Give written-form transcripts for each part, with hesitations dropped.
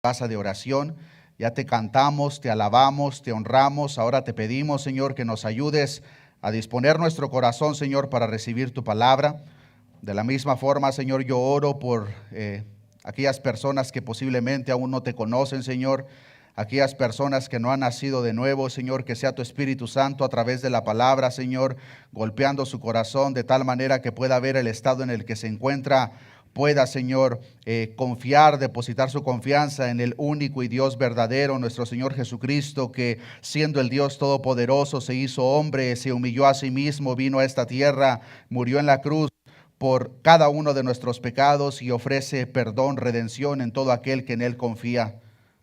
casa de oración. Ya te cantamos, te alabamos, te honramos. Ahora te pedimos, Señor, que nos ayudes a disponer nuestro corazón, Señor, para recibir tu palabra. De la misma forma, Señor, yo oro por aquellas personas que posiblemente aún no te conocen, Señor. Aquellas personas que no han nacido de nuevo, Señor, que sea tu Espíritu Santo a través de la palabra, Señor, golpeando su corazón de tal manera que pueda ver el estado en el que se encuentra. Pueda, Señor, confiar, depositar su confianza en el único y Dios verdadero, nuestro Señor Jesucristo, que siendo el Dios todopoderoso se hizo hombre, se humilló a sí mismo, vino a esta tierra, murió en la cruz por cada uno de nuestros pecados y ofrece perdón, redención en todo aquel que en Él confía.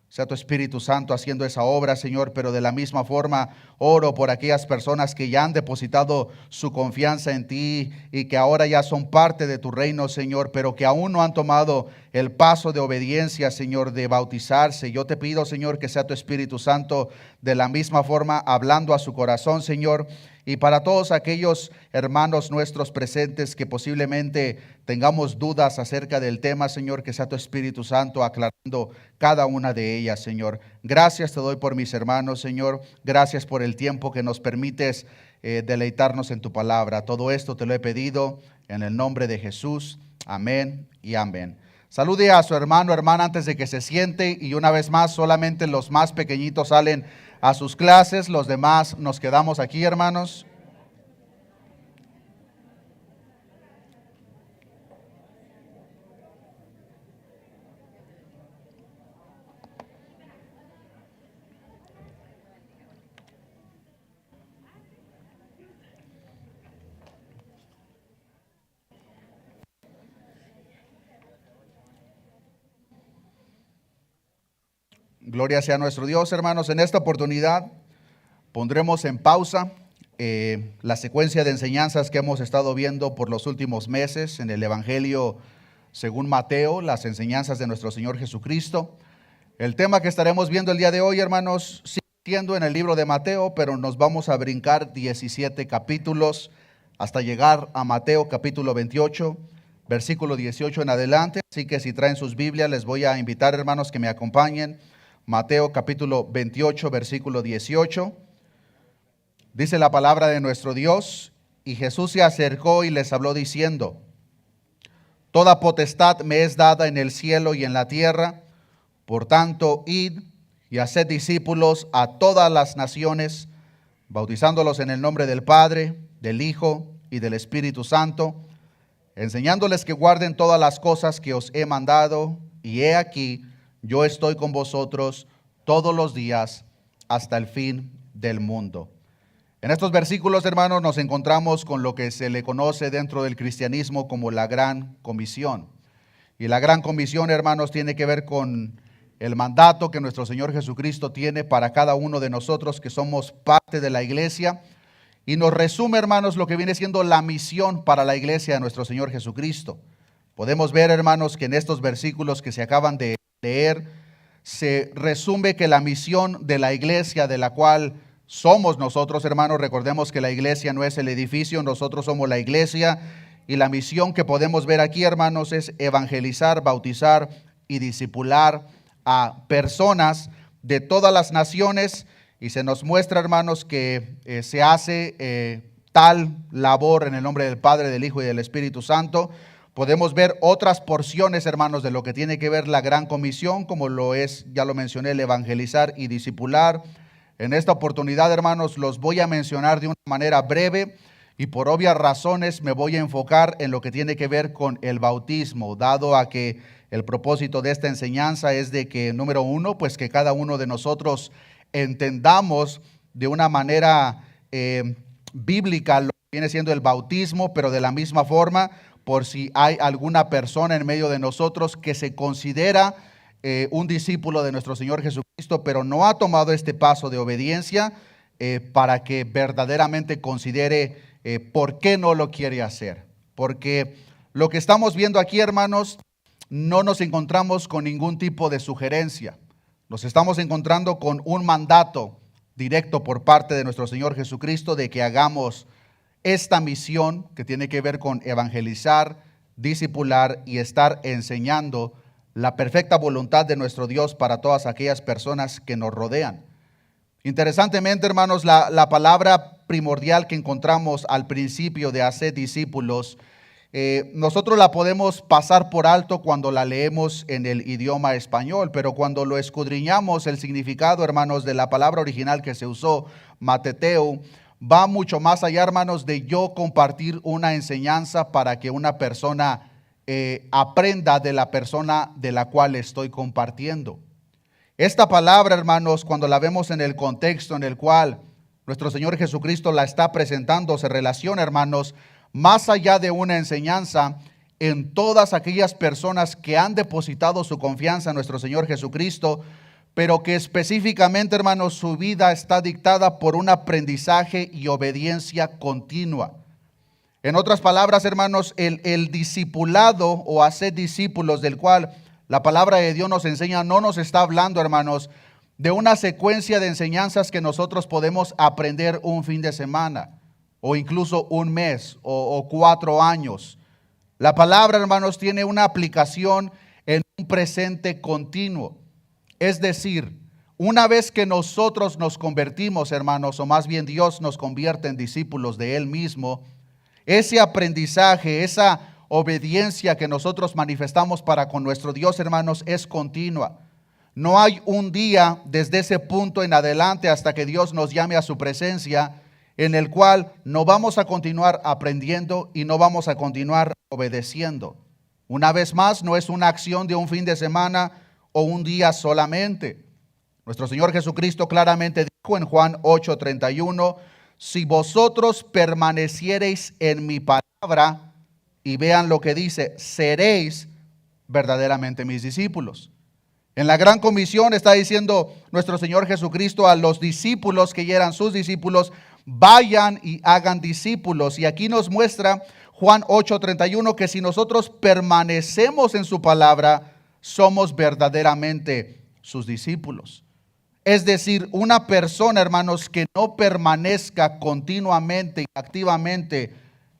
Sea tu Espíritu Santo haciendo esa obra, Señor, pero de la misma forma oro por aquellas personas que ya han depositado su confianza en ti y que ahora ya son parte de tu reino, Señor, pero que aún no han tomado el paso de obediencia, Señor, de bautizarse. Yo te pido, Señor, que sea tu Espíritu Santo de la misma forma hablando a su corazón, Señor. Y para todos aquellos hermanos nuestros presentes que posiblemente tengamos dudas acerca del tema, Señor, que sea tu Espíritu Santo aclarando cada una de ellas, Señor. Gracias te doy por mis hermanos, Señor. Gracias por el tiempo que nos permites deleitarnos en tu palabra. Todo esto te lo he pedido en el nombre de Jesús. Amén y amén. Salude a su hermano, hermana, antes de que se siente. Y una vez más, solamente los más pequeñitos salen a sus clases, los demás nos quedamos aquí, hermanos. Gloria sea a nuestro Dios, hermanos. En esta oportunidad pondremos en pausa la secuencia de enseñanzas que hemos estado viendo por los últimos meses en el Evangelio según Mateo, las enseñanzas de nuestro Señor Jesucristo. El tema que estaremos viendo el día de hoy, hermanos, sigue siendo en el libro de Mateo, pero nos vamos a brincar 17 capítulos hasta llegar a Mateo capítulo 28, versículo 18 en adelante. Así que si traen sus Biblias, les voy a invitar, hermanos, que me acompañen. Mateo capítulo 28, versículo 18. Dice la palabra de nuestro Dios: y Jesús se acercó y les habló diciendo: toda potestad me es dada en el cielo y en la tierra. Por tanto, id y haced discípulos a todas las naciones, bautizándolos en el nombre del Padre, del Hijo y del Espíritu Santo, enseñándoles que guarden todas las cosas que os he mandado. Y he aquí, yo estoy con vosotros todos los días hasta el fin del mundo. En estos versículos, hermanos, nos encontramos con lo que se le conoce dentro del cristianismo como la Gran Comisión. Y la Gran Comisión, hermanos, tiene que ver con el mandato que nuestro Señor Jesucristo tiene para cada uno de nosotros que somos parte de la iglesia. Y nos resume, hermanos, lo que viene siendo la misión para la iglesia de nuestro Señor Jesucristo. Podemos ver, hermanos, que en estos versículos que se acaban de leer, se resume que la misión de la iglesia de la cual somos nosotros, hermanos, recordemos que la iglesia no es el edificio, nosotros somos la iglesia, y la misión que podemos ver aquí, hermanos, es evangelizar, bautizar y discipular a personas de todas las naciones. Y se nos muestra, hermanos, que se hace tal labor en el nombre del Padre, del Hijo y del Espíritu Santo. Podemos ver otras porciones, hermanos, de lo que tiene que ver la Gran Comisión, como lo es, ya lo mencioné, el evangelizar y discipular. En esta oportunidad, hermanos, los voy a mencionar de una manera breve y por obvias razones me voy a enfocar en lo que tiene que ver con el bautismo, dado a que el propósito de esta enseñanza es de que, número uno, pues que cada uno de nosotros entendamos de una manera bíblica lo que viene siendo el bautismo, pero de la misma forma, por si hay alguna persona en medio de nosotros que se considera un discípulo de nuestro Señor Jesucristo, pero no ha tomado este paso de obediencia, para que verdaderamente considere por qué no lo quiere hacer. Porque lo que estamos viendo aquí, hermanos, no nos encontramos con ningún tipo de sugerencia. Nos estamos encontrando con un mandato directo por parte de nuestro Señor Jesucristo de que hagamos esta misión que tiene que ver con evangelizar, discipular y estar enseñando la perfecta voluntad de nuestro Dios para todas aquellas personas que nos rodean. Interesantemente, hermanos, la palabra primordial que encontramos al principio de hacer discípulos, nosotros la podemos pasar por alto cuando la leemos en el idioma español, pero cuando lo escudriñamos, el significado, hermanos, de la palabra original que se usó, mateteo, va mucho más allá, hermanos, de yo compartir una enseñanza para que una persona aprenda de la persona de la cual estoy compartiendo. Esta palabra, hermanos, cuando la vemos en el contexto en el cual nuestro Señor Jesucristo la está presentando, se relaciona, hermanos, más allá de una enseñanza en todas aquellas personas que han depositado su confianza en nuestro Señor Jesucristo, pero que específicamente, hermanos, su vida está dictada por un aprendizaje y obediencia continua. En otras palabras, hermanos, el discipulado o hacer discípulos del cual la palabra de Dios nos enseña, no nos está hablando, hermanos, de una secuencia de enseñanzas que nosotros podemos aprender un fin de semana o incluso un mes o 4 años. La palabra, hermanos, tiene una aplicación en un presente continuo. Es decir, una vez que nosotros nos convertimos, hermanos, o más bien Dios nos convierte en discípulos de Él mismo, ese aprendizaje, esa obediencia que nosotros manifestamos para con nuestro Dios, hermanos, es continua. No hay un día desde ese punto en adelante hasta que Dios nos llame a su presencia en el cual no vamos a continuar aprendiendo y no vamos a continuar obedeciendo. Una vez más, no es una acción de un fin de semana o un día solamente. Nuestro Señor Jesucristo claramente dijo en Juan 8:31, si vosotros permaneciereis en mi palabra, y vean lo que dice, seréis verdaderamente mis discípulos. En la gran comisión está diciendo nuestro Señor Jesucristo a los discípulos que ya eran sus discípulos, vayan y hagan discípulos. Y aquí nos muestra Juan 8:31 que si nosotros permanecemos en su palabra, somos verdaderamente sus discípulos. Es decir, una persona, hermanos, que no permanezca continuamente y activamente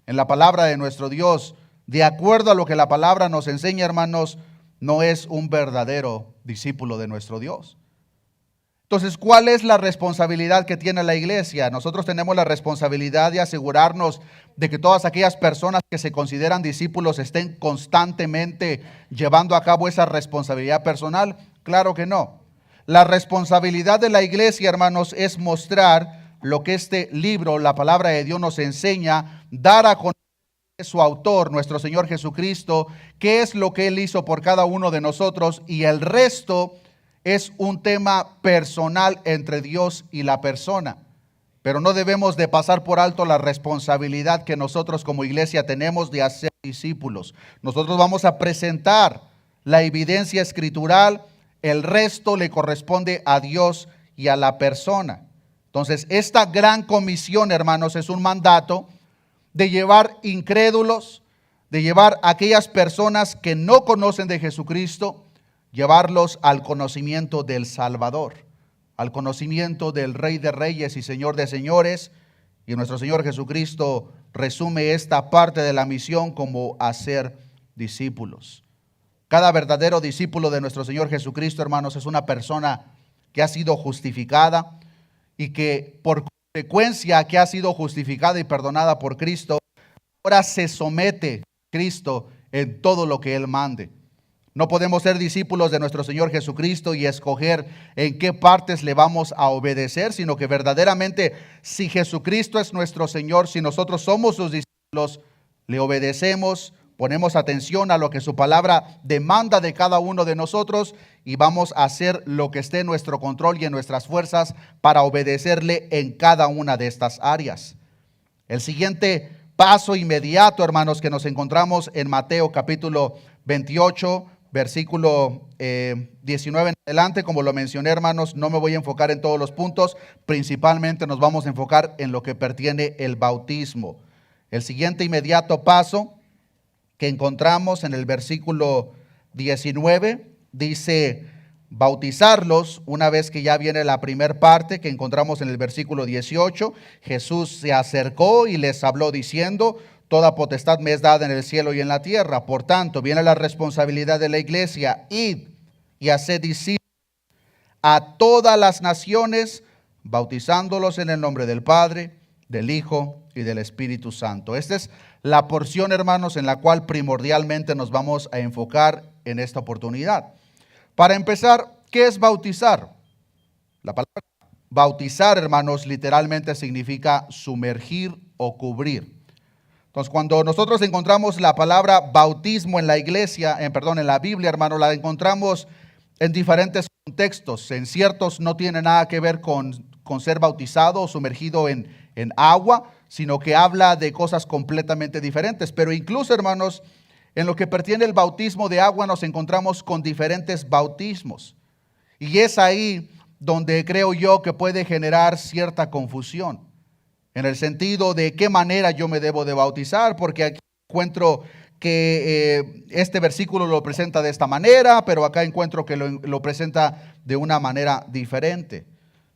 en la palabra de nuestro Dios, de acuerdo a lo que la palabra nos enseña, hermanos, no es un verdadero discípulo de nuestro Dios. Entonces, ¿cuál es la responsabilidad que tiene la iglesia? Nosotros tenemos la responsabilidad de asegurarnos de que todas aquellas personas que se consideran discípulos estén constantemente llevando a cabo esa responsabilidad personal. Claro que no. La responsabilidad de la iglesia, hermanos, es mostrar lo que este libro, la palabra de Dios, nos enseña, dar a conocer su autor, nuestro Señor Jesucristo, qué es lo que Él hizo por cada uno de nosotros, y el resto es un tema personal entre Dios y la persona. Pero no debemos de pasar por alto la responsabilidad que nosotros como iglesia tenemos de hacer discípulos. Nosotros vamos a presentar la evidencia escritural, el resto le corresponde a Dios y a la persona. Entonces, esta gran comisión, hermanos, es un mandato de llevar incrédulos, de llevar a aquellas personas que no conocen de Jesucristo, llevarlos al conocimiento del Salvador, al conocimiento del Rey de Reyes y Señor de Señores. Y nuestro Señor Jesucristo resume esta parte de la misión como hacer discípulos. Cada verdadero discípulo de nuestro Señor Jesucristo, hermanos, es una persona que ha sido justificada y que por consecuencia que ha sido justificada y perdonada por Cristo, ahora se somete a Cristo en todo lo que Él mande. No podemos ser discípulos de nuestro Señor Jesucristo y escoger en qué partes le vamos a obedecer, sino que verdaderamente si Jesucristo es nuestro Señor, si nosotros somos sus discípulos, le obedecemos, ponemos atención a lo que su palabra demanda de cada uno de nosotros y vamos a hacer lo que esté en nuestro control y en nuestras fuerzas para obedecerle en cada una de estas áreas. El siguiente paso inmediato, hermanos, que nos encontramos en Mateo capítulo 28, versículo 19 en adelante. Como lo mencioné, hermanos, no me voy a enfocar en todos los puntos, principalmente nos vamos a enfocar en lo que pertiene el bautismo. El siguiente inmediato paso que encontramos en el versículo 19 dice bautizarlos. Una vez que ya viene la primera parte que encontramos en el versículo 18, Jesús se acercó y les habló diciendo: toda potestad me es dada en el cielo y en la tierra. Por tanto, viene la responsabilidad de la iglesia: id y haced discípulos a todas las naciones, bautizándolos en el nombre del Padre, del Hijo y del Espíritu Santo. Esta es la porción, hermanos, en la cual primordialmente nos vamos a enfocar en esta oportunidad. Para empezar, ¿qué es bautizar? La palabra bautizar, hermanos, literalmente significa sumergir o cubrir. Entonces, cuando nosotros encontramos la palabra bautismo en la iglesia, en la Biblia, hermanos, la encontramos en diferentes contextos. En ciertos no tiene nada que ver con ser bautizado o sumergido en agua, sino que habla de cosas completamente diferentes. Pero incluso, hermanos, en lo que pertiene el bautismo de agua nos encontramos con diferentes bautismos. Y es ahí donde creo yo que puede generar cierta confusión, en el sentido de qué manera yo me debo de bautizar, porque aquí encuentro que este versículo lo presenta de esta manera, pero acá encuentro que lo presenta de una manera diferente.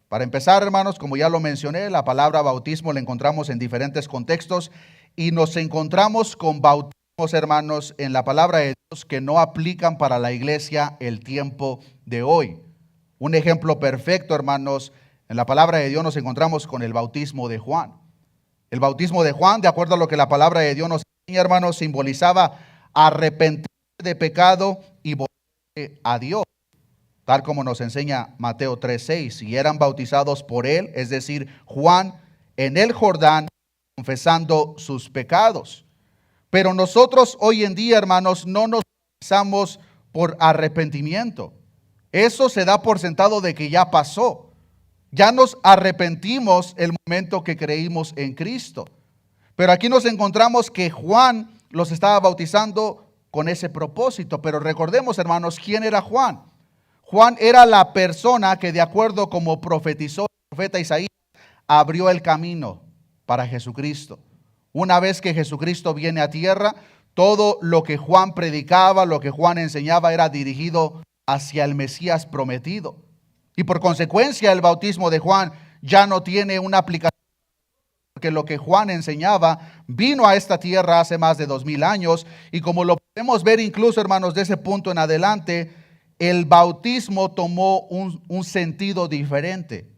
Para empezar, hermanos, como ya lo mencioné, la palabra bautismo la encontramos en diferentes contextos y nos encontramos con bautismos, hermanos, en la palabra de Dios que no aplican para la iglesia el tiempo de hoy. Un ejemplo perfecto, hermanos, en la palabra de Dios nos encontramos con el bautismo de Juan. El bautismo de Juan, de acuerdo a lo que la palabra de Dios nos enseña, hermanos, simbolizaba arrepentirse de pecado y volver a Dios, tal como nos enseña Mateo 3:6. Y eran bautizados por él, es decir, Juan, en el Jordán, confesando sus pecados. Pero nosotros hoy en día, hermanos, no nos bautizamos por arrepentimiento. Eso se da por sentado de que ya pasó. Ya nos arrepentimos el momento que creímos en Cristo. Pero aquí nos encontramos que Juan los estaba bautizando con ese propósito. Pero recordemos, hermanos, ¿quién era Juan? Juan era la persona que, de acuerdo como profetizó el profeta Isaías, abrió el camino para Jesucristo. Una vez que Jesucristo viene a tierra, todo lo que Juan predicaba, lo que Juan enseñaba era dirigido hacia el Mesías prometido. Y por consecuencia el bautismo de Juan ya no tiene una aplicación, porque lo que Juan enseñaba vino a esta tierra hace más de 2000 años. Y como lo podemos ver incluso, hermanos, de ese punto en adelante, el bautismo tomó un sentido diferente.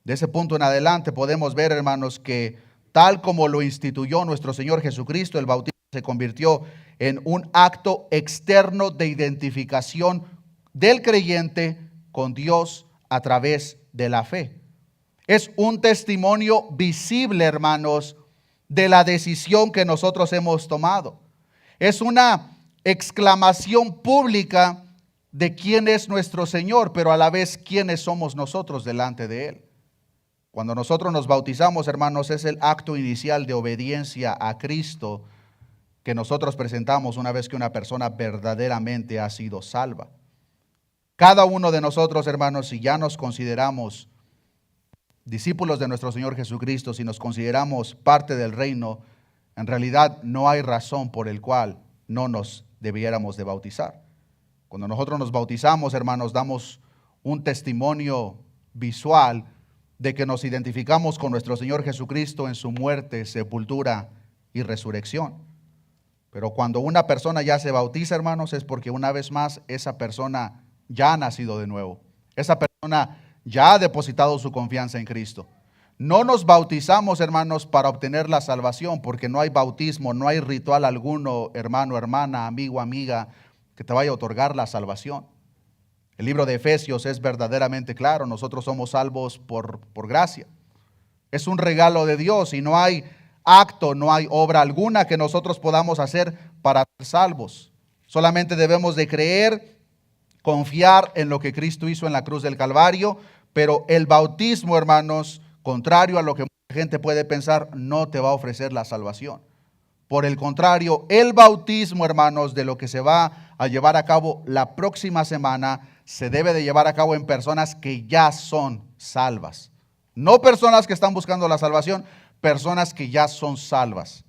De ese punto en adelante podemos ver, hermanos, que tal como lo instituyó nuestro Señor Jesucristo, el bautismo se convirtió en un acto externo de identificación del creyente con Dios a través de la fe. Es un testimonio visible, hermanos, de la decisión que nosotros hemos tomado. Es una exclamación pública de quién es nuestro Señor, pero a la vez quiénes somos nosotros delante de Él. Cuando nosotros nos bautizamos, hermanos, es el acto inicial de obediencia a Cristo que nosotros presentamos una vez que una persona verdaderamente ha sido salva. Cada uno de nosotros, hermanos, si ya nos consideramos discípulos de nuestro Señor Jesucristo, si nos consideramos parte del reino, en realidad no hay razón por el cual no nos debiéramos de bautizar. Cuando nosotros nos bautizamos, hermanos, damos un testimonio visual de que nos identificamos con nuestro Señor Jesucristo en su muerte, sepultura y resurrección. Pero cuando una persona ya se bautiza, hermanos, es porque una vez más esa persona ya ha nacido de nuevo. Esa persona ya ha depositado su confianza en Cristo. No nos bautizamos, hermanos, para obtener la salvación, porque no hay bautismo, no hay ritual alguno, hermano, hermana, amigo, amiga, que te vaya a otorgar la salvación. El libro de Efesios es verdaderamente claro: nosotros somos salvos por gracia. Es un regalo de Dios y no hay acto, no hay obra alguna que nosotros podamos hacer para ser salvos. Solamente debemos de creer, confiar en lo que Cristo hizo en la cruz del Calvario. Pero el bautismo, hermanos, contrario a lo que mucha gente puede pensar, no te va a ofrecer la salvación. Por el contrario, el bautismo, hermanos, de lo que se va a llevar a cabo la próxima semana, se debe de llevar a cabo en personas que ya son salvas. No personas que están buscando la salvación, personas que ya son salvas.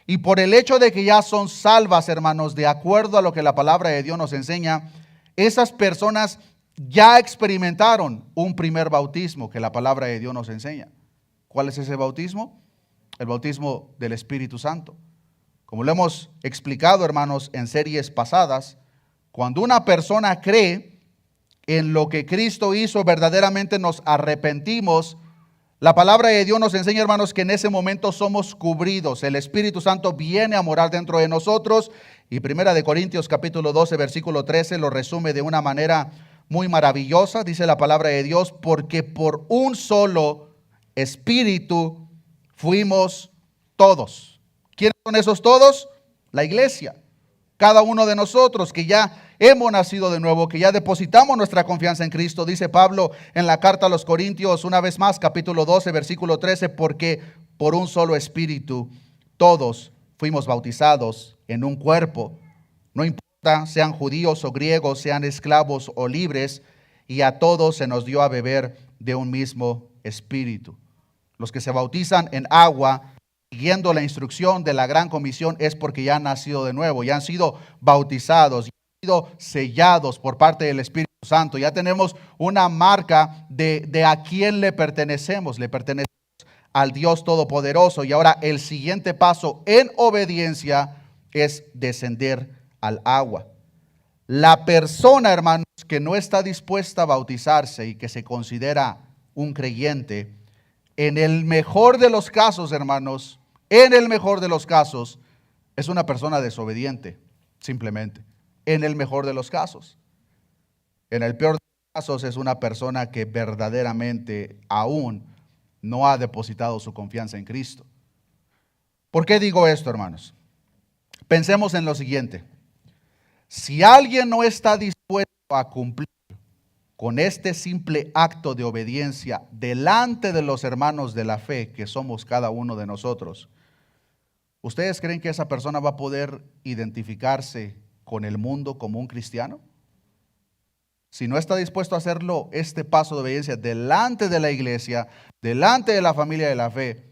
Y por el hecho de que ya son salvas, hermanos, de acuerdo a lo que la palabra de Dios nos enseña, esas personas ya experimentaron un primer bautismo que la palabra de Dios nos enseña. ¿Cuál es ese bautismo? El bautismo del Espíritu Santo. Como lo hemos explicado, hermanos, en series pasadas, cuando una persona cree en lo que Cristo hizo, verdaderamente nos arrepentimos. La palabra de Dios nos enseña, hermanos, que en ese momento somos cubridos. El Espíritu Santo viene a morar dentro de nosotros. Y Primera de Corintios capítulo 12, versículo 13 lo resume de una manera muy maravillosa. Dice la palabra de Dios, porque por un solo Espíritu fuimos todos. ¿Quiénes son esos todos? La iglesia. Cada uno de nosotros que ya hemos nacido de nuevo, que ya depositamos nuestra confianza en Cristo. Dice Pablo en la carta a los Corintios, una vez más, capítulo 12, versículo 13, porque por un solo Espíritu todos fuimos bautizados en un cuerpo. No importa, sean judíos o griegos, sean esclavos o libres, y a todos se nos dio a beber de un mismo Espíritu. Los que se bautizan en agua, siguiendo la instrucción de la gran comisión, es porque ya han nacido de nuevo, ya han sido bautizados, ya han sido sellados por parte del Espíritu Santo. Ya tenemos una marca de a quién le pertenecemos. Le pertenecemos al Dios Todopoderoso. Y ahora el siguiente paso en obediencia es descender al agua. La persona, hermanos, que no está dispuesta a bautizarse y que se considera un creyente, en el mejor de los casos, hermanos, en el mejor de los casos, es una persona desobediente, simplemente. En el mejor de los casos. En el peor de los casos es una persona que verdaderamente aún no ha depositado su confianza en Cristo. ¿Por qué digo esto, hermanos? Pensemos en lo siguiente. Si alguien no está dispuesto a cumplir con este simple acto de obediencia delante de los hermanos de la fe, que somos cada uno de nosotros, ¿ustedes creen que esa persona va a poder identificarse con el mundo como un cristiano? Si no está dispuesto a hacerlo, este paso de obediencia delante de la iglesia, delante de la familia de la fe,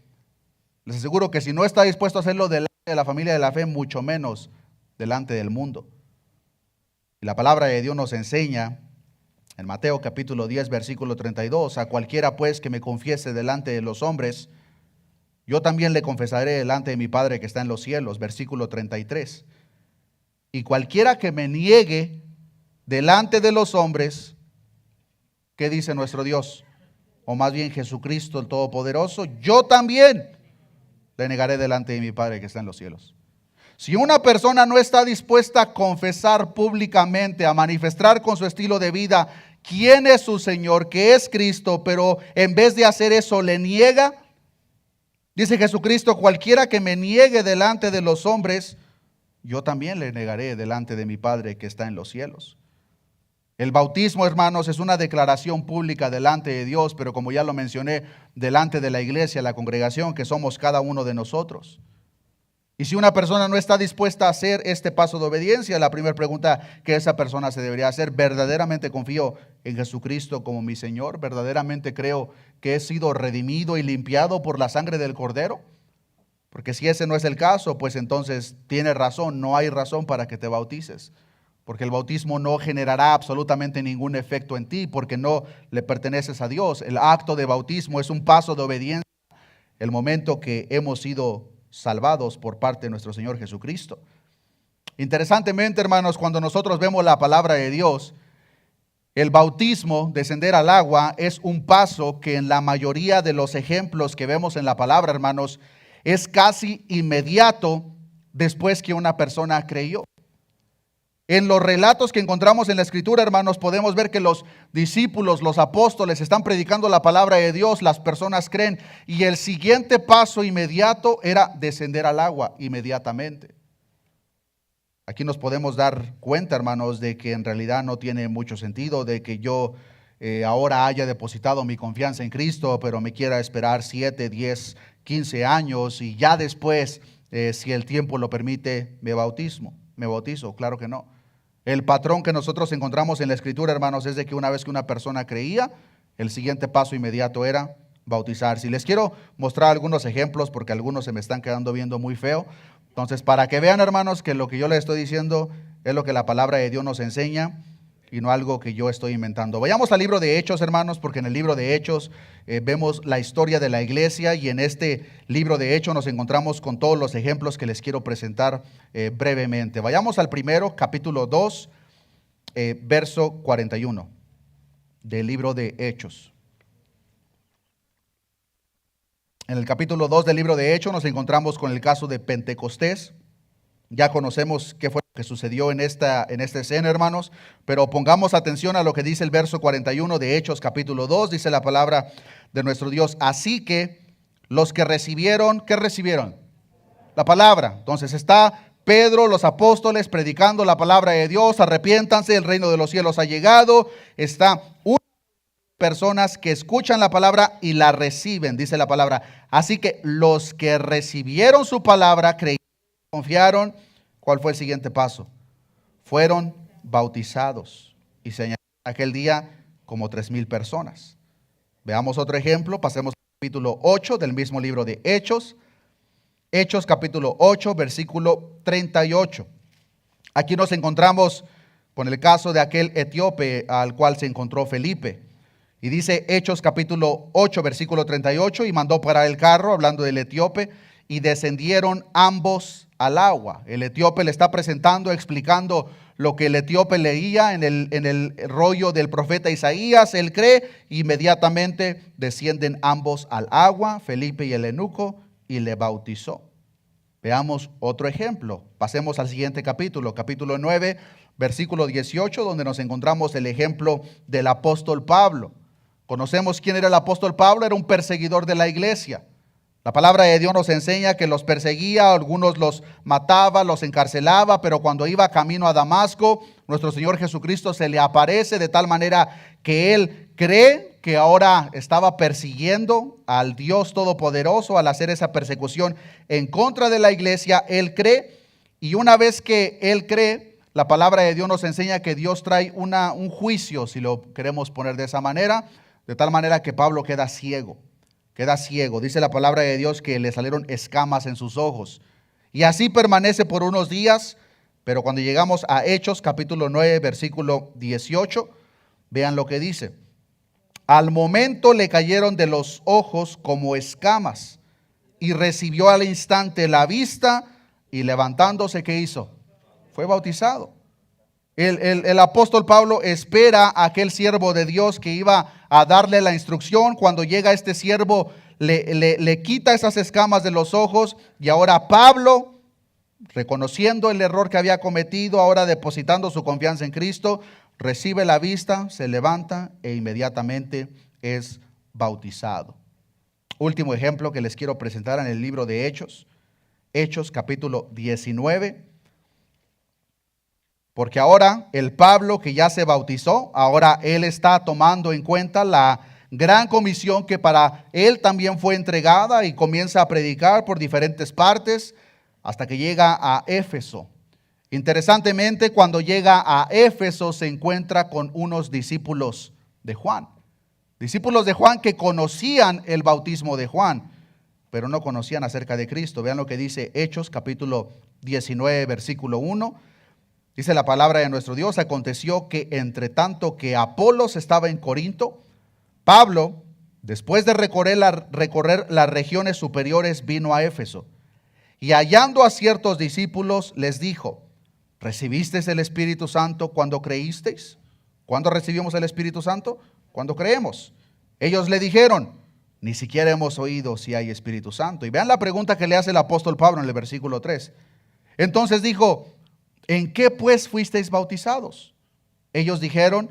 les aseguro que si no está dispuesto a hacerlo delante de la familia de la fe, mucho menos delante del mundo. Y la palabra de Dios nos enseña en Mateo capítulo 10, versículo 32, a cualquiera pues que me confiese delante de los hombres, yo también le confesaré delante de mi Padre que está en los cielos, versículo 33. Y cualquiera que me niegue delante de los hombres, ¿qué dice nuestro Dios? O más bien Jesucristo el Todopoderoso, yo también le negaré delante de mi Padre que está en los cielos. Si una persona no está dispuesta a confesar públicamente, a manifestar con su estilo de vida quién es su Señor, que es Cristo, pero en vez de hacer eso le niega, dice Jesucristo, cualquiera que me niegue delante de los hombres, yo también le negaré delante de mi Padre que está en los cielos. El bautismo, hermanos, es una declaración pública delante de Dios, pero como ya lo mencioné, delante de la iglesia, la congregación, que somos cada uno de nosotros. Y si una persona no está dispuesta a hacer este paso de obediencia, la primera pregunta que esa persona se debería hacer, ¿verdaderamente confío en Jesucristo como mi Señor? ¿Verdaderamente creo que he sido redimido y limpiado por la sangre del Cordero? Porque si ese no es el caso, pues entonces tienes razón, no hay razón para que te bautices. Porque el bautismo no generará absolutamente ningún efecto en ti, porque no le perteneces a Dios. El acto de bautismo es un paso de obediencia, el momento que hemos sido salvados por parte de nuestro Señor Jesucristo. Interesantemente, hermanos, cuando nosotros vemos la palabra de Dios, el bautismo, descender al agua, es un paso que en la mayoría de los ejemplos que vemos en la palabra, hermanos, es casi inmediato después que una persona creyó. En los relatos que encontramos en la Escritura, hermanos, podemos ver que los discípulos, los apóstoles, están predicando la palabra de Dios, las personas creen, y el siguiente paso inmediato era descender al agua inmediatamente. Aquí nos podemos dar cuenta, hermanos, de que en realidad no tiene mucho sentido de que yo ahora haya depositado mi confianza en Cristo, pero me quiera esperar 7, 10, 15 años y ya después, si el tiempo lo permite, me bautizo. Claro que no. El patrón que nosotros encontramos en la Escritura, hermanos, es de que una vez que una persona creía, el siguiente paso inmediato era bautizarse. Y les quiero mostrar algunos ejemplos porque algunos se me están quedando viendo muy feo. Entonces, para que vean, hermanos, que lo que yo les estoy diciendo es lo que la palabra de Dios nos enseña. y no algo que yo estoy inventando. Vayamos al libro de Hechos, hermanos, porque en el libro de Hechos vemos la historia de la iglesia, y en este libro de Hechos nos encontramos con todos los ejemplos que les quiero presentar brevemente. Vayamos al primero, capítulo 2, verso 41 del libro de Hechos. En el capítulo 2 del libro de Hechos nos encontramos con el caso de Pentecostés. Ya conocemos qué fue lo que sucedió en esta escena, hermanos, pero pongamos atención a lo que dice el verso 41 de Hechos capítulo 2. Dice la palabra de nuestro Dios: así que los que recibieron, ¿qué recibieron? La palabra. Entonces está Pedro, los apóstoles predicando la palabra de Dios: arrepiéntanse, el reino de los cielos ha llegado. Está personas que escuchan la palabra y la reciben, dice la palabra. Así que los que recibieron su palabra, creyeron, confiaron. ¿Cuál fue el siguiente paso? Fueron bautizados, y se añadieron aquel día como 3,000 personas. Veamos otro ejemplo. Pasemos al capítulo 8 del mismo libro de Hechos. Hechos capítulo 8, versículo 38. Aquí nos encontramos con el caso de aquel etíope al cual se encontró Felipe. Y dice Hechos capítulo 8, versículo 38: y mandó parar el carro, hablando del etíope, y descendieron ambos al agua. El etíope le está presentando, explicando lo que el etíope leía en el rollo del profeta Isaías. Él cree, inmediatamente descienden ambos al agua, Felipe y el eunuco, y le bautizó. Veamos otro ejemplo. Pasemos al siguiente capítulo, capítulo 9, versículo 18, donde nos encontramos el ejemplo del apóstol Pablo. Conocemos quién era el apóstol Pablo. Era un perseguidor de la iglesia. La palabra de Dios nos enseña que los perseguía, algunos los mataba, los encarcelaba, pero cuando iba camino a Damasco, nuestro Señor Jesucristo se le aparece de tal manera que él cree que ahora estaba persiguiendo al Dios Todopoderoso al hacer esa persecución en contra de la iglesia. Él cree, y una vez que él cree, la palabra de Dios nos enseña que Dios trae un juicio, si lo queremos poner de esa manera, de tal manera que Pablo queda ciego. Queda ciego. Dice la palabra de Dios que le salieron escamas en sus ojos. Y así permanece por unos días. Pero cuando llegamos a Hechos capítulo 9, versículo 18, vean lo que dice. Al momento le cayeron de los ojos como escamas, y recibió al instante la vista, y levantándose, ¿qué hizo? Fue bautizado. El apóstol Pablo espera a aquel siervo de Dios que iba a darle la instrucción. Cuando llega este siervo, le quita esas escamas de los ojos, y ahora Pablo, reconociendo el error que había cometido, ahora depositando su confianza en Cristo, recibe la vista, se levanta e inmediatamente es bautizado. Último ejemplo que les quiero presentar en el libro de Hechos. Hechos capítulo 19. Porque ahora el Pablo que ya se bautizó, ahora él está tomando en cuenta la gran comisión que para él también fue entregada, y comienza a predicar por diferentes partes hasta que llega a Éfeso. Interesantemente, cuando llega a Éfeso se encuentra con unos discípulos de Juan. Discípulos de Juan que conocían el bautismo de Juan, pero no conocían acerca de Cristo. Vean lo que dice Hechos capítulo 19, versículo 1. Dice la palabra de nuestro Dios: aconteció que entre tanto que Apolos estaba en Corinto, Pablo, después de recorrer las regiones superiores, vino a Éfeso. Y hallando a ciertos discípulos, les dijo: ¿recibisteis el Espíritu Santo cuando creísteis? ¿Cuándo recibimos el Espíritu Santo? Cuando creemos. Ellos le dijeron: ni siquiera hemos oído si hay Espíritu Santo. Y vean la pregunta que le hace el apóstol Pablo en el versículo 3. Entonces dijo: ¿en qué pues fuisteis bautizados? Ellos dijeron: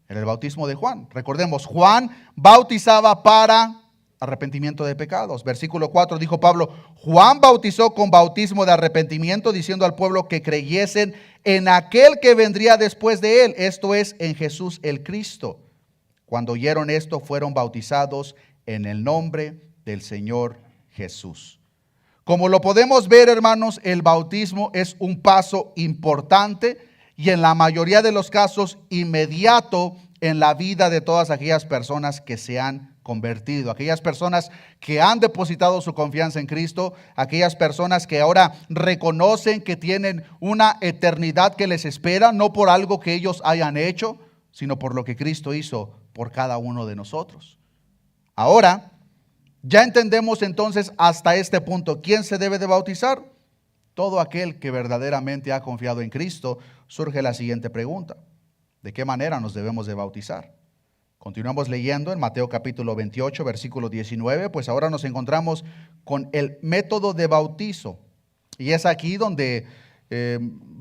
en el bautismo de Juan. Recordemos, Juan bautizaba para arrepentimiento de pecados. Versículo 4, dijo Pablo: Juan bautizó con bautismo de arrepentimiento, diciendo al pueblo que creyesen en aquel que vendría después de él, esto es, en Jesús el Cristo. Cuando oyeron esto, fueron bautizados en el nombre del Señor Jesús. Como lo podemos ver, hermanos, el bautismo es un paso importante y en la mayoría de los casos inmediato en la vida de todas aquellas personas que se han convertido, aquellas personas que han depositado su confianza en Cristo, aquellas personas que ahora reconocen que tienen una eternidad que les espera, no por algo que ellos hayan hecho, sino por lo que Cristo hizo por cada uno de nosotros. Ahora, ya entendemos entonces hasta este punto quién se debe de bautizar. Todo aquel que verdaderamente ha confiado en Cristo. Surge la siguiente pregunta: ¿de qué manera nos debemos de bautizar? Continuamos leyendo en Mateo capítulo 28, versículo 19, pues ahora nos encontramos con el método de bautizo. Y es aquí donde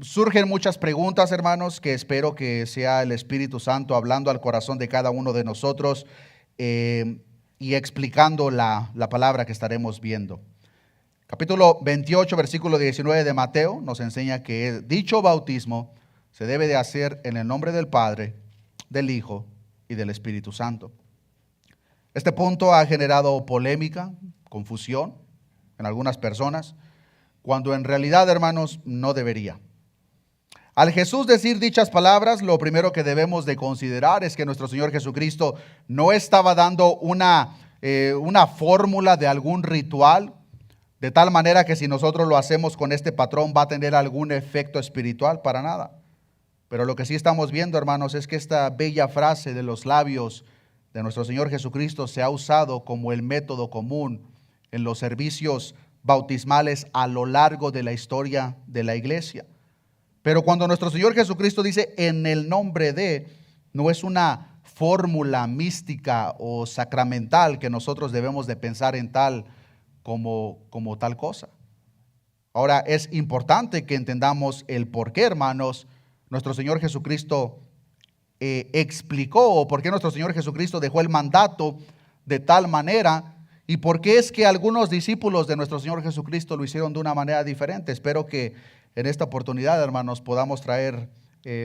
surgen muchas preguntas, hermanos, que espero que sea el Espíritu Santo hablando al corazón de cada uno de nosotros y explicando la palabra que estaremos viendo. Capítulo 28, versículo 19 de Mateo nos enseña que dicho bautismo se debe de hacer en el nombre del Padre, del Hijo y del Espíritu Santo. Este punto ha generado polémica, confusión en algunas personas, cuando en realidad, hermanos, no debería. Al Jesús decir dichas palabras, lo primero que debemos de considerar es que nuestro Señor Jesucristo no estaba dando una fórmula de algún ritual, de tal manera que si nosotros lo hacemos con este patrón va a tener algún efecto espiritual, para nada. Pero lo que sí estamos viendo, hermanos, es que esta bella frase de los labios de nuestro Señor Jesucristo se ha usado como el método común en los servicios bautismales a lo largo de la historia de la iglesia. Pero cuando nuestro Señor Jesucristo dice en el nombre de, no es una fórmula mística o sacramental que nosotros debemos de pensar en tal como tal cosa. Ahora es importante que entendamos el por qué, hermanos, nuestro Señor Jesucristo explicó, o por qué nuestro Señor Jesucristo dejó el mandato de tal manera, y por qué es que algunos discípulos de nuestro Señor Jesucristo lo hicieron de una manera diferente. Espero que en esta oportunidad, hermanos, podamos traer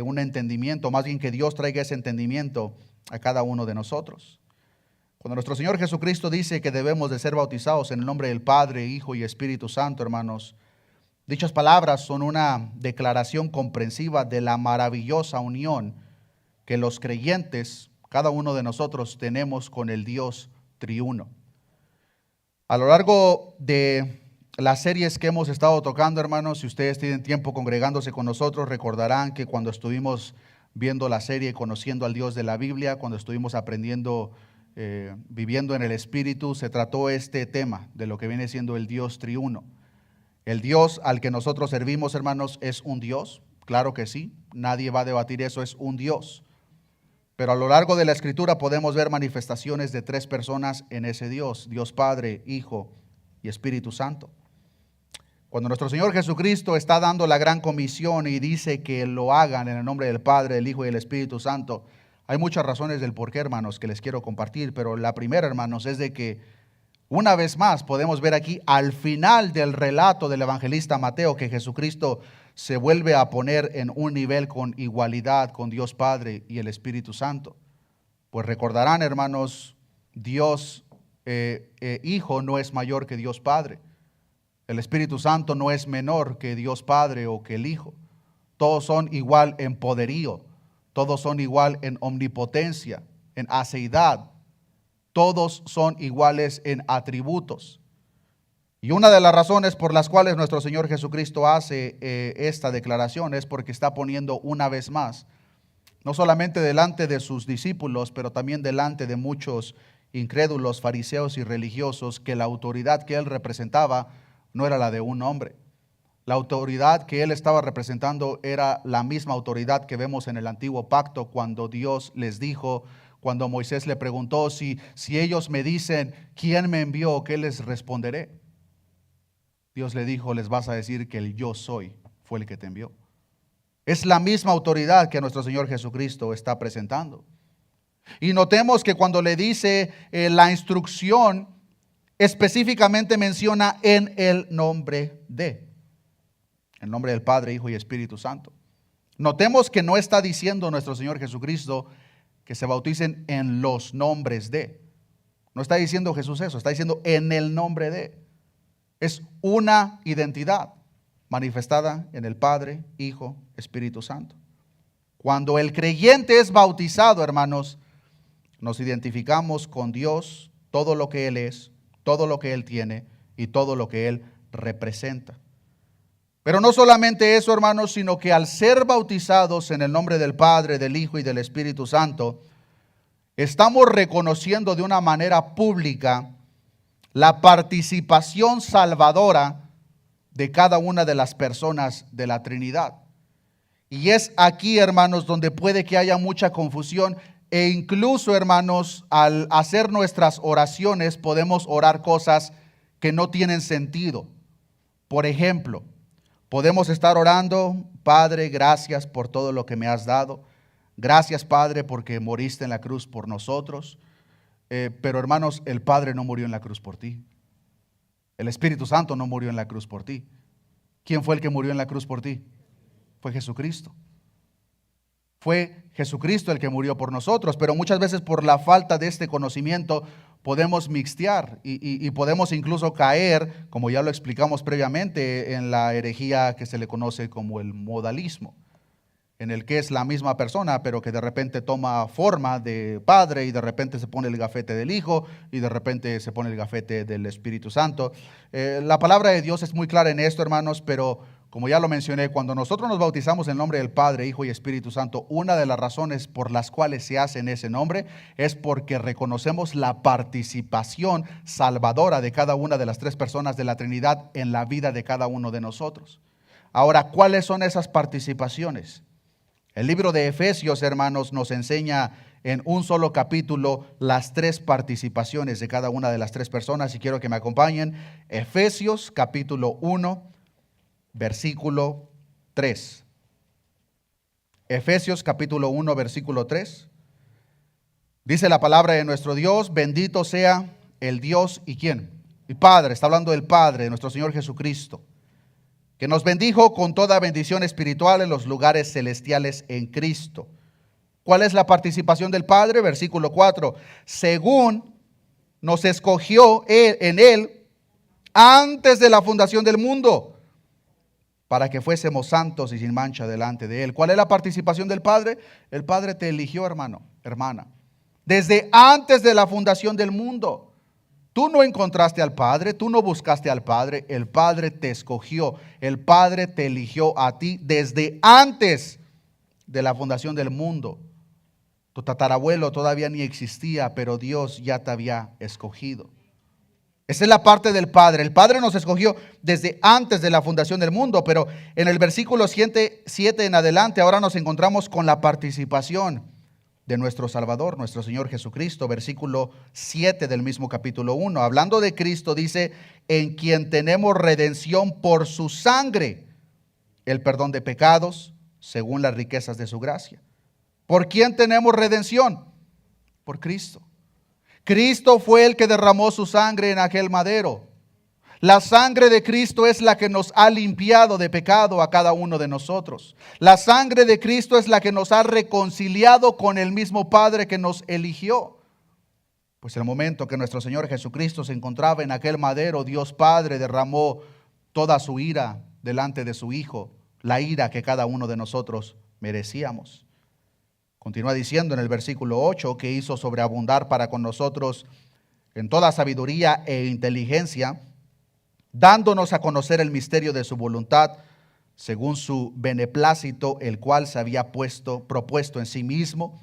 un entendimiento, más bien que Dios traiga ese entendimiento a cada uno de nosotros. Cuando nuestro Señor Jesucristo dice que debemos de ser bautizados en el nombre del Padre, Hijo y Espíritu Santo, hermanos, dichas palabras son una declaración comprensiva de la maravillosa unión que los creyentes, cada uno de nosotros, tenemos con el Dios triuno. A lo largo de las series que hemos estado tocando, hermanos, si ustedes tienen tiempo congregándose con nosotros, recordarán que cuando estuvimos viendo la serie Conociendo al Dios de la Biblia, cuando estuvimos aprendiendo, viviendo en el Espíritu, se trató este tema de lo que viene siendo el Dios triuno. El Dios al que nosotros servimos, hermanos, es un Dios, claro que sí, nadie va a debatir eso, es un Dios. Pero a lo largo de la Escritura podemos ver manifestaciones de tres personas en ese Dios: Dios Padre, Hijo y Espíritu Santo. Cuando nuestro Señor Jesucristo está dando la gran comisión y dice que lo hagan en el nombre del Padre, del Hijo y del Espíritu Santo, hay muchas razones del por qué, hermanos, que les quiero compartir, pero la primera, hermanos, es de que una vez más podemos ver aquí al final del relato del evangelista Mateo que Jesucristo se vuelve a poner en un nivel con igualdad con Dios Padre y el Espíritu Santo. Pues recordarán, hermanos, Dios Hijo no es mayor que Dios Padre. El Espíritu Santo no es menor que Dios Padre o que el Hijo. Todos son igual en poderío, todos son igual en omnipotencia, en aceidad. Todos son iguales en atributos. Y una de las razones por las cuales nuestro Señor Jesucristo hace esta declaración es porque está poniendo una vez más, no solamente delante de sus discípulos, pero también delante de muchos incrédulos, fariseos y religiosos, que la autoridad que él representaba no era la de un hombre. La autoridad que él estaba representando era la misma autoridad que vemos en el antiguo pacto, cuando Dios les dijo, cuando Moisés le preguntó, si ellos me dicen, ¿quién me envió? ¿Qué les responderé? Dios le dijo, les vas a decir que el yo soy fue el que te envió. Es la misma autoridad que nuestro Señor Jesucristo está presentando. Y notemos que cuando le dice la instrucción, específicamente menciona en el nombre de. El nombre del Padre, Hijo y Espíritu Santo. Notemos que no está diciendo nuestro Señor Jesucristo que se bauticen en los nombres de. No está diciendo Jesús eso, está diciendo en el nombre de. Es una identidad manifestada en el Padre, Hijo, Espíritu Santo. Cuando el creyente es bautizado, hermanos, nos identificamos con Dios, todo lo que Él es, todo lo que Él tiene y todo lo que Él representa. Pero no solamente eso, hermanos, sino que al ser bautizados en el nombre del Padre, del Hijo y del Espíritu Santo, estamos reconociendo de una manera pública la participación salvadora de cada una de las personas de la Trinidad. Y es aquí, hermanos, donde puede que haya mucha confusión e incluso, hermanos, al hacer nuestras oraciones podemos orar cosas que no tienen sentido. Por ejemplo, podemos estar orando: Padre, gracias por todo lo que me has dado. Gracias, Padre, porque moriste en la cruz por nosotros. Pero, hermanos, el Padre no murió en la cruz por ti. El Espíritu Santo no murió en la cruz por ti. ¿Quién fue el que murió en la cruz por ti? Fue Jesucristo. Fue Jesucristo el que murió por nosotros, pero muchas veces por la falta de este conocimiento podemos mixtear y podemos incluso caer, como ya lo explicamos previamente, en la herejía que se le conoce como el modalismo, en el que es la misma persona, pero que de repente toma forma de Padre y de repente se pone el gafete del Hijo y de repente se pone el gafete del Espíritu Santo. La palabra de Dios es muy clara en esto, hermanos, pero como ya lo mencioné, cuando nosotros nos bautizamos en el nombre del Padre, Hijo y Espíritu Santo, una de las razones por las cuales se hace en ese nombre es porque reconocemos la participación salvadora de cada una de las tres personas de la Trinidad en la vida de cada uno de nosotros. Ahora, ¿cuáles son esas participaciones? El libro de Efesios, hermanos, nos enseña en un solo capítulo las tres participaciones de cada una de las tres personas, y quiero que me acompañen. Efesios capítulo 1, versículo 3. Efesios capítulo 1, versículo 3. Dice la palabra de nuestro Dios: bendito sea el Dios y ¿quién? El Padre. Está hablando del Padre, de nuestro Señor Jesucristo, que nos bendijo con toda bendición espiritual en los lugares celestiales en Cristo. ¿Cuál es la participación del Padre? Versículo 4. Según nos escogió en Él antes de la fundación del mundo, para que fuésemos santos y sin mancha delante de Él. ¿Cuál es la participación del Padre? El Padre te eligió, hermano, hermana, desde antes de la fundación del mundo. Tú no encontraste al Padre, tú no buscaste al Padre, el Padre te escogió, el Padre te eligió a ti desde antes de la fundación del mundo. Tu tatarabuelo todavía ni existía, pero Dios ya te había escogido. Esa es la parte del Padre. El Padre nos escogió desde antes de la fundación del mundo, pero en el versículo 7 en adelante ahora nos encontramos con la participación de nuestro Salvador, nuestro Señor Jesucristo. Versículo 7 del mismo capítulo 1. Hablando de Cristo, dice: en quien tenemos redención por su sangre, el perdón de pecados, según las riquezas de su gracia. ¿Por quién tenemos redención? Por Cristo. Cristo fue el que derramó su sangre en aquel madero. La sangre de Cristo es la que nos ha limpiado de pecado a cada uno de nosotros. La sangre de Cristo es la que nos ha reconciliado con el mismo Padre que nos eligió. Pues el momento que nuestro Señor Jesucristo se encontraba en aquel madero, Dios Padre derramó toda su ira delante de su Hijo, la ira que cada uno de nosotros merecíamos. Continúa diciendo en el versículo 8 que hizo sobreabundar para con nosotros en toda sabiduría e inteligencia, dándonos a conocer el misterio de su voluntad, según su beneplácito, el cual se había propuesto en sí mismo,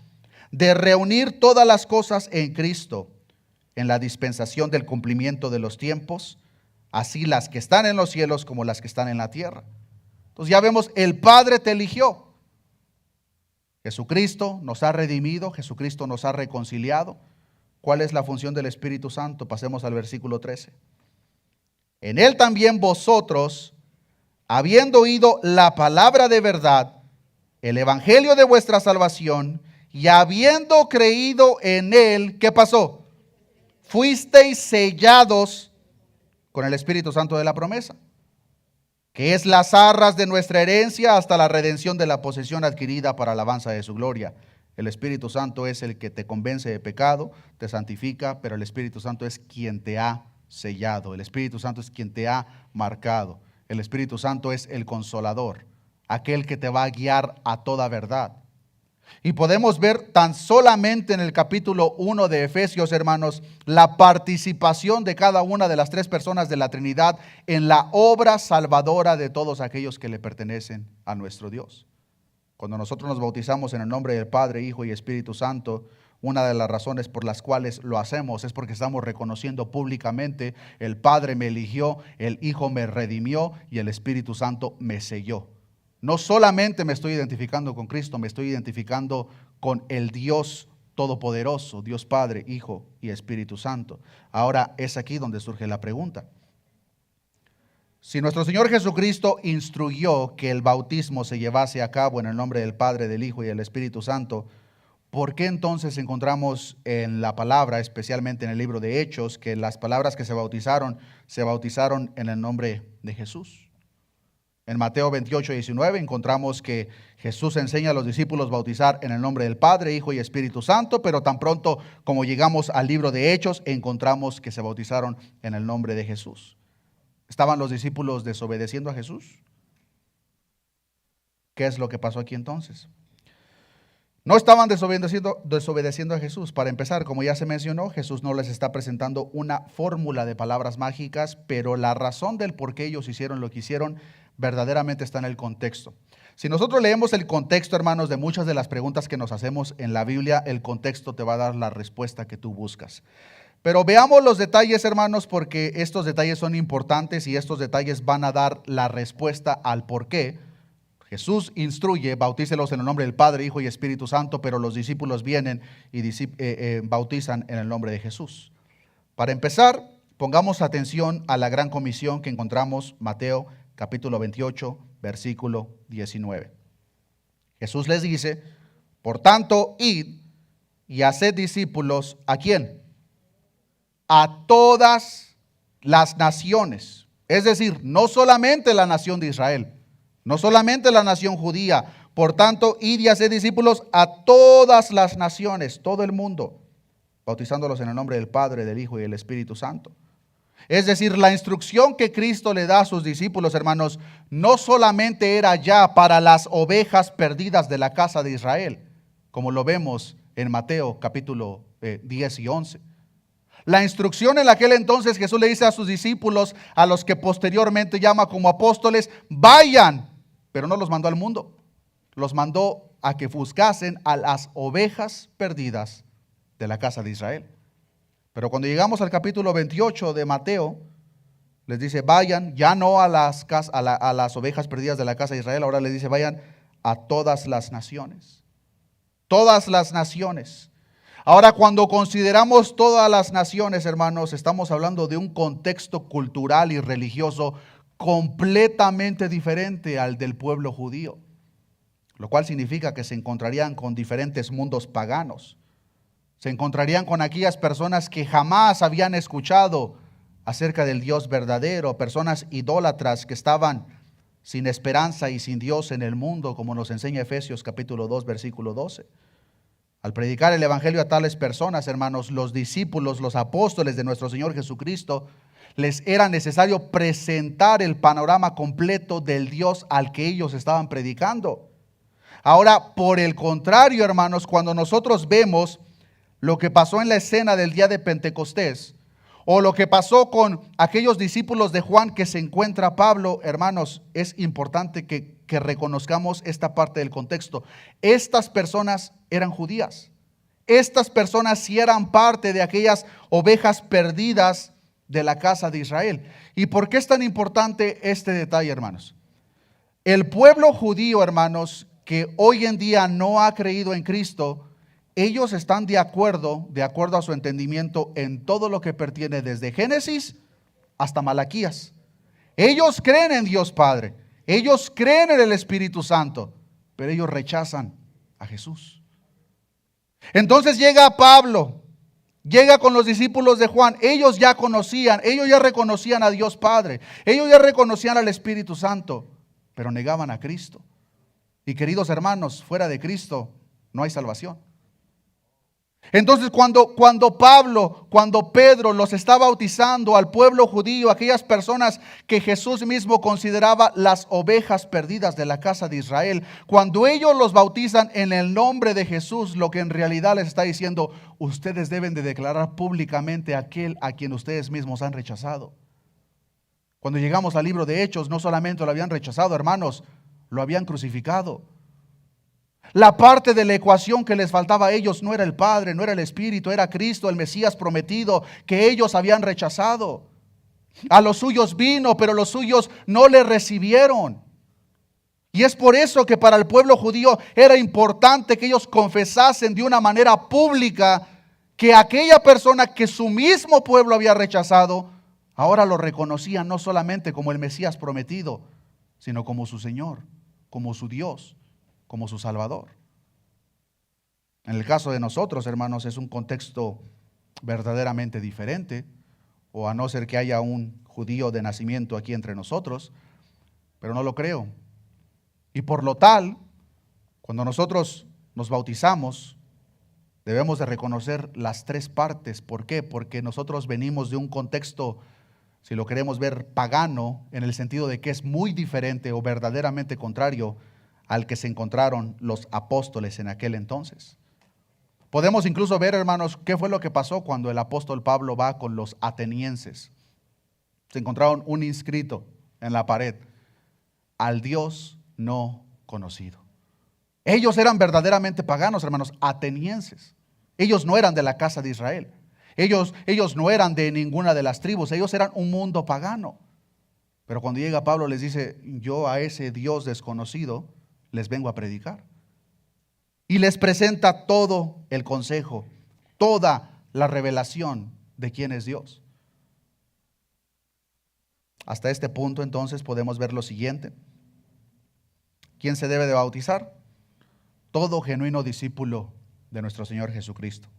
de reunir todas las cosas en Cristo, en la dispensación del cumplimiento de los tiempos, así las que están en los cielos como las que están en la tierra. Entonces ya vemos, el Padre te eligió. Jesucristo nos ha redimido, Jesucristo nos ha reconciliado. ¿Cuál es la función del Espíritu Santo? Pasemos al versículo 13. En Él también vosotros, habiendo oído la palabra de verdad, el evangelio de vuestra salvación, y habiendo creído en Él, ¿qué pasó? Fuisteis sellados con el Espíritu Santo de la promesa, que es las arras de nuestra herencia hasta la redención de la posesión adquirida para alabanza de su gloria. El Espíritu Santo es el que te convence de pecado, te santifica, pero el Espíritu Santo es quien te ha sellado. El Espíritu Santo es quien te ha marcado. El Espíritu Santo es el consolador, aquel que te va a guiar a toda verdad. Y podemos ver tan solamente en el capítulo 1 de Efesios, hermanos, la participación de cada una de las tres personas de la Trinidad en la obra salvadora de todos aquellos que le pertenecen a nuestro Dios. Cuando nosotros nos bautizamos en el nombre del Padre, Hijo y Espíritu Santo, una de las razones por las cuales lo hacemos es porque estamos reconociendo públicamente: el Padre me eligió, el Hijo me redimió y el Espíritu Santo me selló. No solamente me estoy identificando con Cristo, me estoy identificando con el Dios Todopoderoso, Dios Padre, Hijo y Espíritu Santo. Ahora es aquí donde surge la pregunta. Si nuestro Señor Jesucristo instruyó que el bautismo se llevase a cabo en el nombre del Padre, del Hijo y del Espíritu Santo, ¿por qué entonces encontramos en la palabra, especialmente en el libro de Hechos, que las palabras que se bautizaron en el nombre de Jesús? En Mateo 28, 19 encontramos que Jesús enseña a los discípulos bautizar en el nombre del Padre, Hijo y Espíritu Santo, pero tan pronto como llegamos al libro de Hechos, encontramos que se bautizaron en el nombre de Jesús. ¿Estaban los discípulos desobedeciendo a Jesús? ¿Qué es lo que pasó aquí entonces? No estaban desobedeciendo a Jesús. Para empezar, como ya se mencionó, Jesús no les está presentando una fórmula de palabras mágicas, pero la razón del por qué ellos hicieron lo que hicieron verdaderamente está en el contexto. Si nosotros leemos el contexto, hermanos, de muchas de las preguntas que nos hacemos en la Biblia, el contexto te va a dar la respuesta que tú buscas. Pero veamos los detalles, hermanos, porque estos detalles son importantes y estos detalles van a dar la respuesta al por qué Jesús instruye: bautícelos en el nombre del Padre, Hijo y Espíritu Santo, pero los discípulos vienen y bautizan en el nombre de Jesús. Para empezar, pongamos atención a la gran comisión que encontramos Mateo capítulo 28, versículo 19. Jesús les dice: por tanto, id y haced discípulos, ¿a quién? A todas las naciones. Es decir, no solamente la nación de Israel, no solamente la nación judía. Por tanto, id y haced discípulos a todas las naciones, todo el mundo, bautizándolos en el nombre del Padre, del Hijo y del Espíritu Santo. Es decir, la instrucción que Cristo le da a sus discípulos, hermanos, no solamente era ya para las ovejas perdidas de la casa de Israel, como lo vemos en Mateo capítulo 10 y 11. La instrucción en aquel entonces Jesús le dice a sus discípulos, a los que posteriormente llama como apóstoles: vayan, pero no los mandó al mundo, los mandó a que buscasen a las ovejas perdidas de la casa de Israel. Pero cuando llegamos al capítulo 28 de Mateo, les dice: vayan, ya no a las ovejas perdidas de la casa de Israel, ahora les dice: vayan a todas las naciones. Todas las naciones. Ahora, cuando consideramos todas las naciones, hermanos, estamos hablando de un contexto cultural y religioso completamente diferente al del pueblo judío, lo cual significa que se encontrarían con diferentes mundos paganos. Se encontrarían con aquellas personas que jamás habían escuchado acerca del Dios verdadero, personas idólatras que estaban sin esperanza y sin Dios en el mundo, como nos enseña Efesios capítulo 2, versículo 12. Al predicar el evangelio a tales personas, hermanos, los discípulos, los apóstoles de nuestro Señor Jesucristo, les era necesario presentar el panorama completo del Dios al que ellos estaban predicando. Ahora, por el contrario, hermanos, cuando nosotros vemos lo que pasó en la escena del día de Pentecostés, o lo que pasó con aquellos discípulos de Juan que se encuentra Pablo, hermanos, es importante que reconozcamos esta parte del contexto. Estas personas eran judías. Estas personas sí eran parte de aquellas ovejas perdidas de la casa de Israel. ¿Y por qué es tan importante este detalle, hermanos? El pueblo judío, hermanos, que hoy en día no ha creído en Cristo, ellos están de acuerdo a su entendimiento en todo lo que pertiene desde Génesis hasta Malaquías. Ellos creen en Dios Padre, ellos creen en el Espíritu Santo, pero ellos rechazan a Jesús. Entonces llega Pablo, llega con los discípulos de Juan. Ellos ya conocían, ellos ya reconocían a Dios Padre, ellos ya reconocían al Espíritu Santo, pero negaban a Cristo. Y queridos hermanos, fuera de Cristo no hay salvación. Entonces cuando Pedro los está bautizando al pueblo judío, aquellas personas que Jesús mismo consideraba las ovejas perdidas de la casa de Israel, cuando ellos los bautizan en el nombre de Jesús, lo que en realidad les está diciendo, ustedes deben de declarar públicamente a aquel a quien ustedes mismos han rechazado. Cuando llegamos al libro de Hechos, no solamente lo habían rechazado, hermanos, lo habían crucificado. La parte de la ecuación que les faltaba a ellos no era el Padre, no era el Espíritu, era Cristo, el Mesías prometido, que ellos habían rechazado. A los suyos vino, pero los suyos no le recibieron. Y es por eso que para el pueblo judío era importante que ellos confesasen de una manera pública que aquella persona que su mismo pueblo había rechazado, ahora lo reconocía no solamente como el Mesías prometido, sino como su Señor, como su Dios, como su Salvador. En el caso de nosotros, hermanos, es un contexto verdaderamente diferente, o a no ser que haya un judío de nacimiento aquí entre nosotros, pero no lo creo. Y por lo tal, cuando nosotros nos bautizamos, debemos de reconocer las tres partes. ¿Por qué? Porque nosotros venimos de un contexto, si lo queremos ver, pagano, en el sentido de que es muy diferente o verdaderamente contrario al que se encontraron los apóstoles en aquel entonces. Podemos incluso ver, hermanos, qué fue lo que pasó cuando el apóstol Pablo va con los atenienses. Se encontraron un inscrito en la pared: al Dios no conocido. Ellos eran verdaderamente paganos, hermanos, atenienses. Ellos no eran de la casa de Israel. Ellos no eran de ninguna de las tribus. Ellos eran un mundo pagano. Pero cuando llega Pablo les dice: yo a ese Dios desconocido les vengo a predicar. Y les presenta todo el consejo, toda la revelación de quién es Dios. Hasta este punto entonces podemos ver lo siguiente. ¿Quién se debe de bautizar? Todo genuino discípulo de nuestro Señor Jesucristo.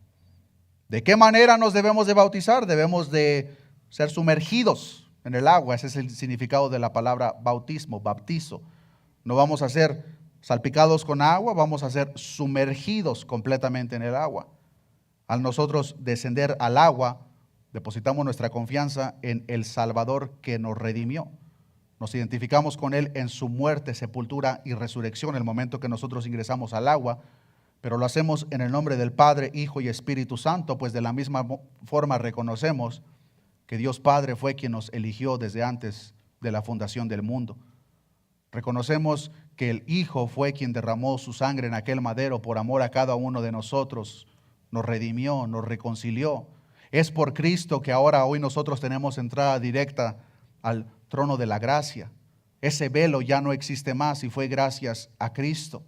¿De qué manera nos debemos de bautizar? Debemos de ser sumergidos en el agua. Ese es el significado de la palabra bautismo, bautizo. No vamos a ser salpicados con agua, vamos a ser sumergidos completamente en el agua. Al nosotros descender al agua, depositamos nuestra confianza en el Salvador que nos redimió. Nos identificamos con Él en su muerte, sepultura y resurrección en el momento que nosotros ingresamos al agua, pero lo hacemos en el nombre del Padre, Hijo y Espíritu Santo, pues de la misma forma reconocemos que Dios Padre fue quien nos eligió desde antes de la fundación del mundo. Reconocemos que el Hijo fue quien derramó su sangre en aquel madero por amor a cada uno de nosotros, nos redimió, nos reconcilió. Es por Cristo que ahora hoy nosotros tenemos entrada directa al trono de la gracia. Ese velo ya no existe más y fue gracias a Cristo.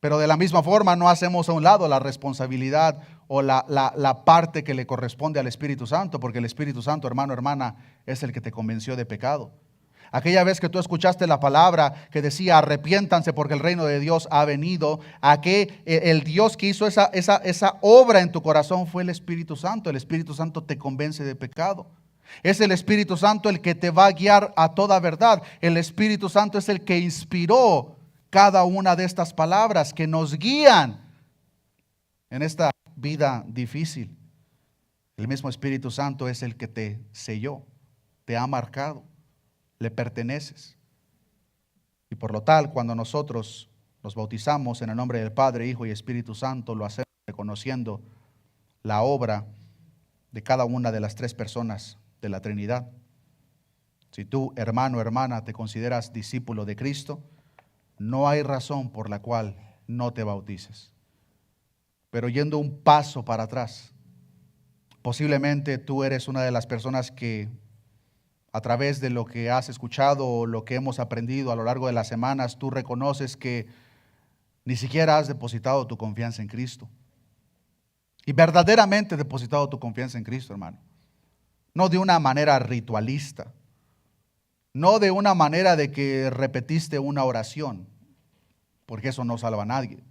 Pero de la misma forma no hacemos a un lado la responsabilidad o la parte que le corresponde al Espíritu Santo, porque el Espíritu Santo, hermano, hermana, es el que te convenció de pecado. Aquella vez que tú escuchaste la palabra que decía arrepiéntanse porque el reino de Dios ha venido, a que el Dios que hizo esa obra en tu corazón fue el Espíritu Santo. El Espíritu Santo te convence de pecado. Es el Espíritu Santo el que te va a guiar a toda verdad. El Espíritu Santo es el que inspiró cada una de estas palabras que nos guían en esta vida difícil. El mismo Espíritu Santo es el que te selló, te ha marcado. Le perteneces. Y por lo tal, cuando nosotros nos bautizamos en el nombre del Padre, Hijo y Espíritu Santo, lo hacemos reconociendo la obra de cada una de las tres personas de la Trinidad. Si tú, hermano o hermana, te consideras discípulo de Cristo, no hay razón por la cual no te bautices. Pero yendo un paso para atrás, posiblemente tú eres una de las personas que a través de lo que has escuchado o lo que hemos aprendido a lo largo de las semanas, tú reconoces que ni siquiera has depositado tu confianza en Cristo. Y verdaderamente depositado tu confianza en Cristo, hermano. No de una manera ritualista. No de una manera de que repetiste una oración, porque eso no salva a nadie.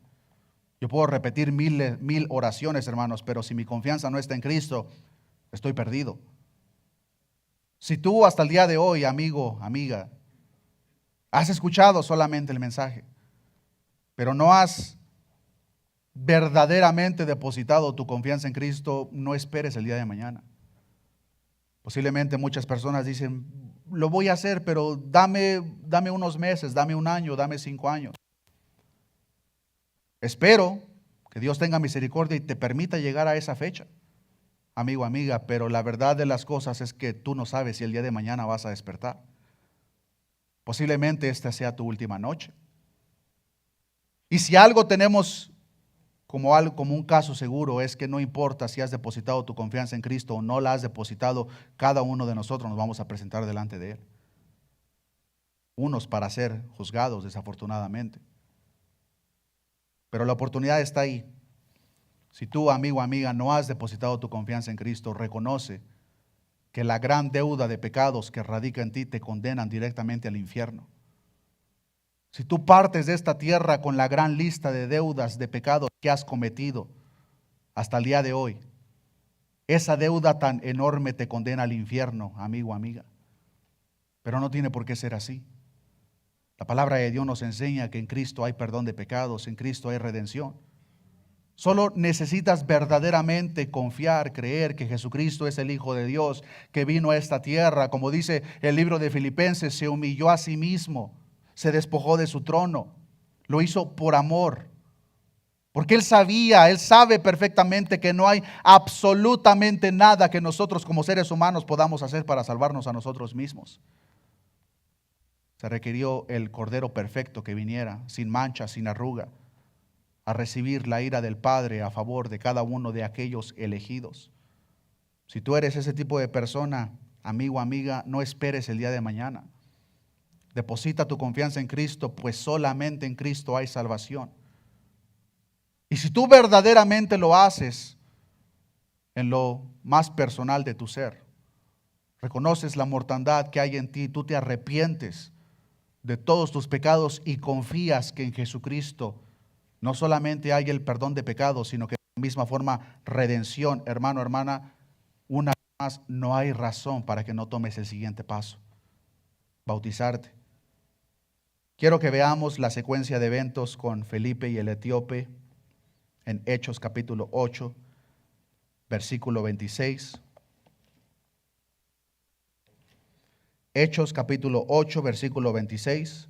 Yo puedo repetir mil oraciones, hermanos, pero si mi confianza no está en Cristo, estoy perdido. Si tú hasta el día de hoy, amigo, amiga, has escuchado solamente el mensaje, pero no has verdaderamente depositado tu confianza en Cristo, no esperes el día de mañana. Posiblemente muchas personas dicen, lo voy a hacer, pero dame unos meses, dame un año, dame 5 años. Espero que Dios tenga misericordia y te permita llegar a esa fecha, amigo, amiga, pero la verdad de las cosas es que tú no sabes si el día de mañana vas a despertar. Posiblemente esta sea tu última noche. Y si algo tenemos como un caso seguro, es que no importa si has depositado tu confianza en Cristo o no la has depositado, cada uno de nosotros nos vamos a presentar delante de Él. Unos para ser juzgados, desafortunadamente. Pero la oportunidad está ahí. Si tú, amigo, amiga, no has depositado tu confianza en Cristo, reconoce que la gran deuda de pecados que radica en ti te condenan directamente al infierno. Si tú partes de esta tierra con la gran lista de deudas, de pecados que has cometido hasta el día de hoy, esa deuda tan enorme te condena al infierno, amigo, amiga. Pero no tiene por qué ser así. La palabra de Dios nos enseña que en Cristo hay perdón de pecados, en Cristo hay redención. Solo necesitas verdaderamente confiar, creer que Jesucristo es el Hijo de Dios, que vino a esta tierra, como dice el libro de Filipenses, se humilló a sí mismo, se despojó de su trono, lo hizo por amor. Porque Él sabe perfectamente que no hay absolutamente nada que nosotros como seres humanos podamos hacer para salvarnos a nosotros mismos. Se requirió el Cordero perfecto que viniera, sin mancha, sin arruga, a recibir la ira del Padre a favor de cada uno de aquellos elegidos. Si tú eres ese tipo de persona, amigo, amiga, no esperes el día de mañana. Deposita tu confianza en Cristo, pues solamente en Cristo hay salvación. Y si tú verdaderamente lo haces en lo más personal de tu ser, reconoces la mortandad que hay en ti, tú te arrepientes de todos tus pecados y confías que en Jesucristo no solamente hay el perdón de pecados, sino que de la misma forma redención, hermano, hermana, una vez más, no hay razón para que no tomes el siguiente paso: bautizarte. Quiero que veamos la secuencia de eventos con Felipe y el etíope en Hechos capítulo 8, versículo 26. Hechos capítulo 8, versículo 26.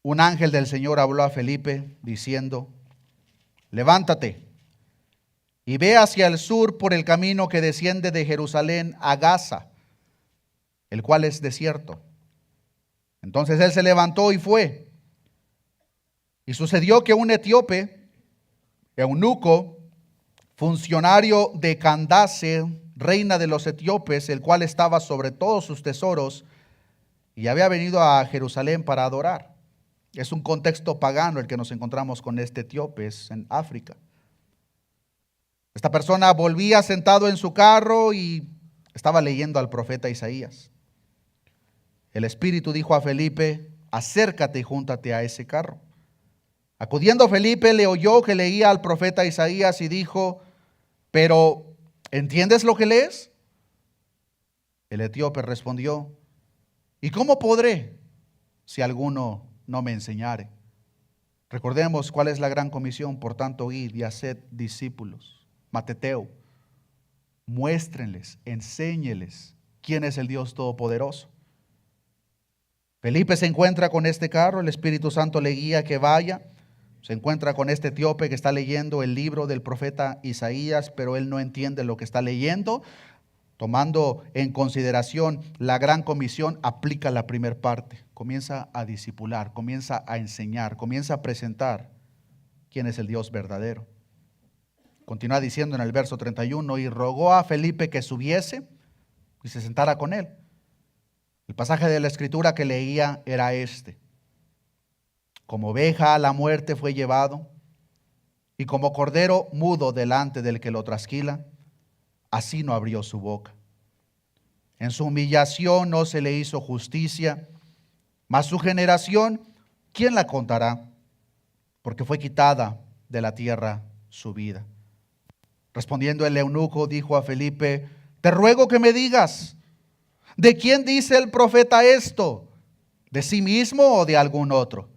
Un ángel del Señor habló a Felipe diciendo: levántate y ve hacia el sur por el camino que desciende de Jerusalén a Gaza, el cual es desierto. Entonces él se levantó y fue. Y sucedió que un etíope, eunuco, funcionario de Candace, reina de los etíopes, el cual estaba sobre todos sus tesoros, y había venido a Jerusalén para adorar. Es un contexto pagano el que nos encontramos con este etíope, es en África. Esta persona volvía sentado en su carro y estaba leyendo al profeta Isaías. El Espíritu dijo a Felipe: acércate y júntate a ese carro. Acudiendo Felipe, le oyó que leía al profeta Isaías y dijo: pero ¿entiendes lo que lees? El etíope respondió: ¿y cómo podré si alguno no me enseñare? Recordemos cuál es la gran comisión: por tanto, id y haced discípulos. Mateteo. Muéstrenles, enséñeles quién es el Dios Todopoderoso. Felipe se encuentra con este carro, el Espíritu Santo le guía que vaya. Se encuentra con este etíope que está leyendo el libro del profeta Isaías, pero él no entiende lo que está leyendo. Tomando en consideración la gran comisión, aplica la primera parte. Comienza a discipular, comienza a enseñar, comienza a presentar quién es el Dios verdadero. Continúa diciendo en el verso 31, y rogó a Felipe que subiese y se sentara con él. El pasaje de la escritura que leía era este: como oveja a la muerte fue llevado, y como cordero mudo delante del que lo trasquila, así no abrió su boca. En su humillación no se le hizo justicia, mas su generación, ¿quién la contará? Porque fue quitada de la tierra su vida. Respondiendo el eunuco, dijo a Felipe: te ruego que me digas, ¿de quién dice el profeta esto? ¿De sí mismo o de algún otro?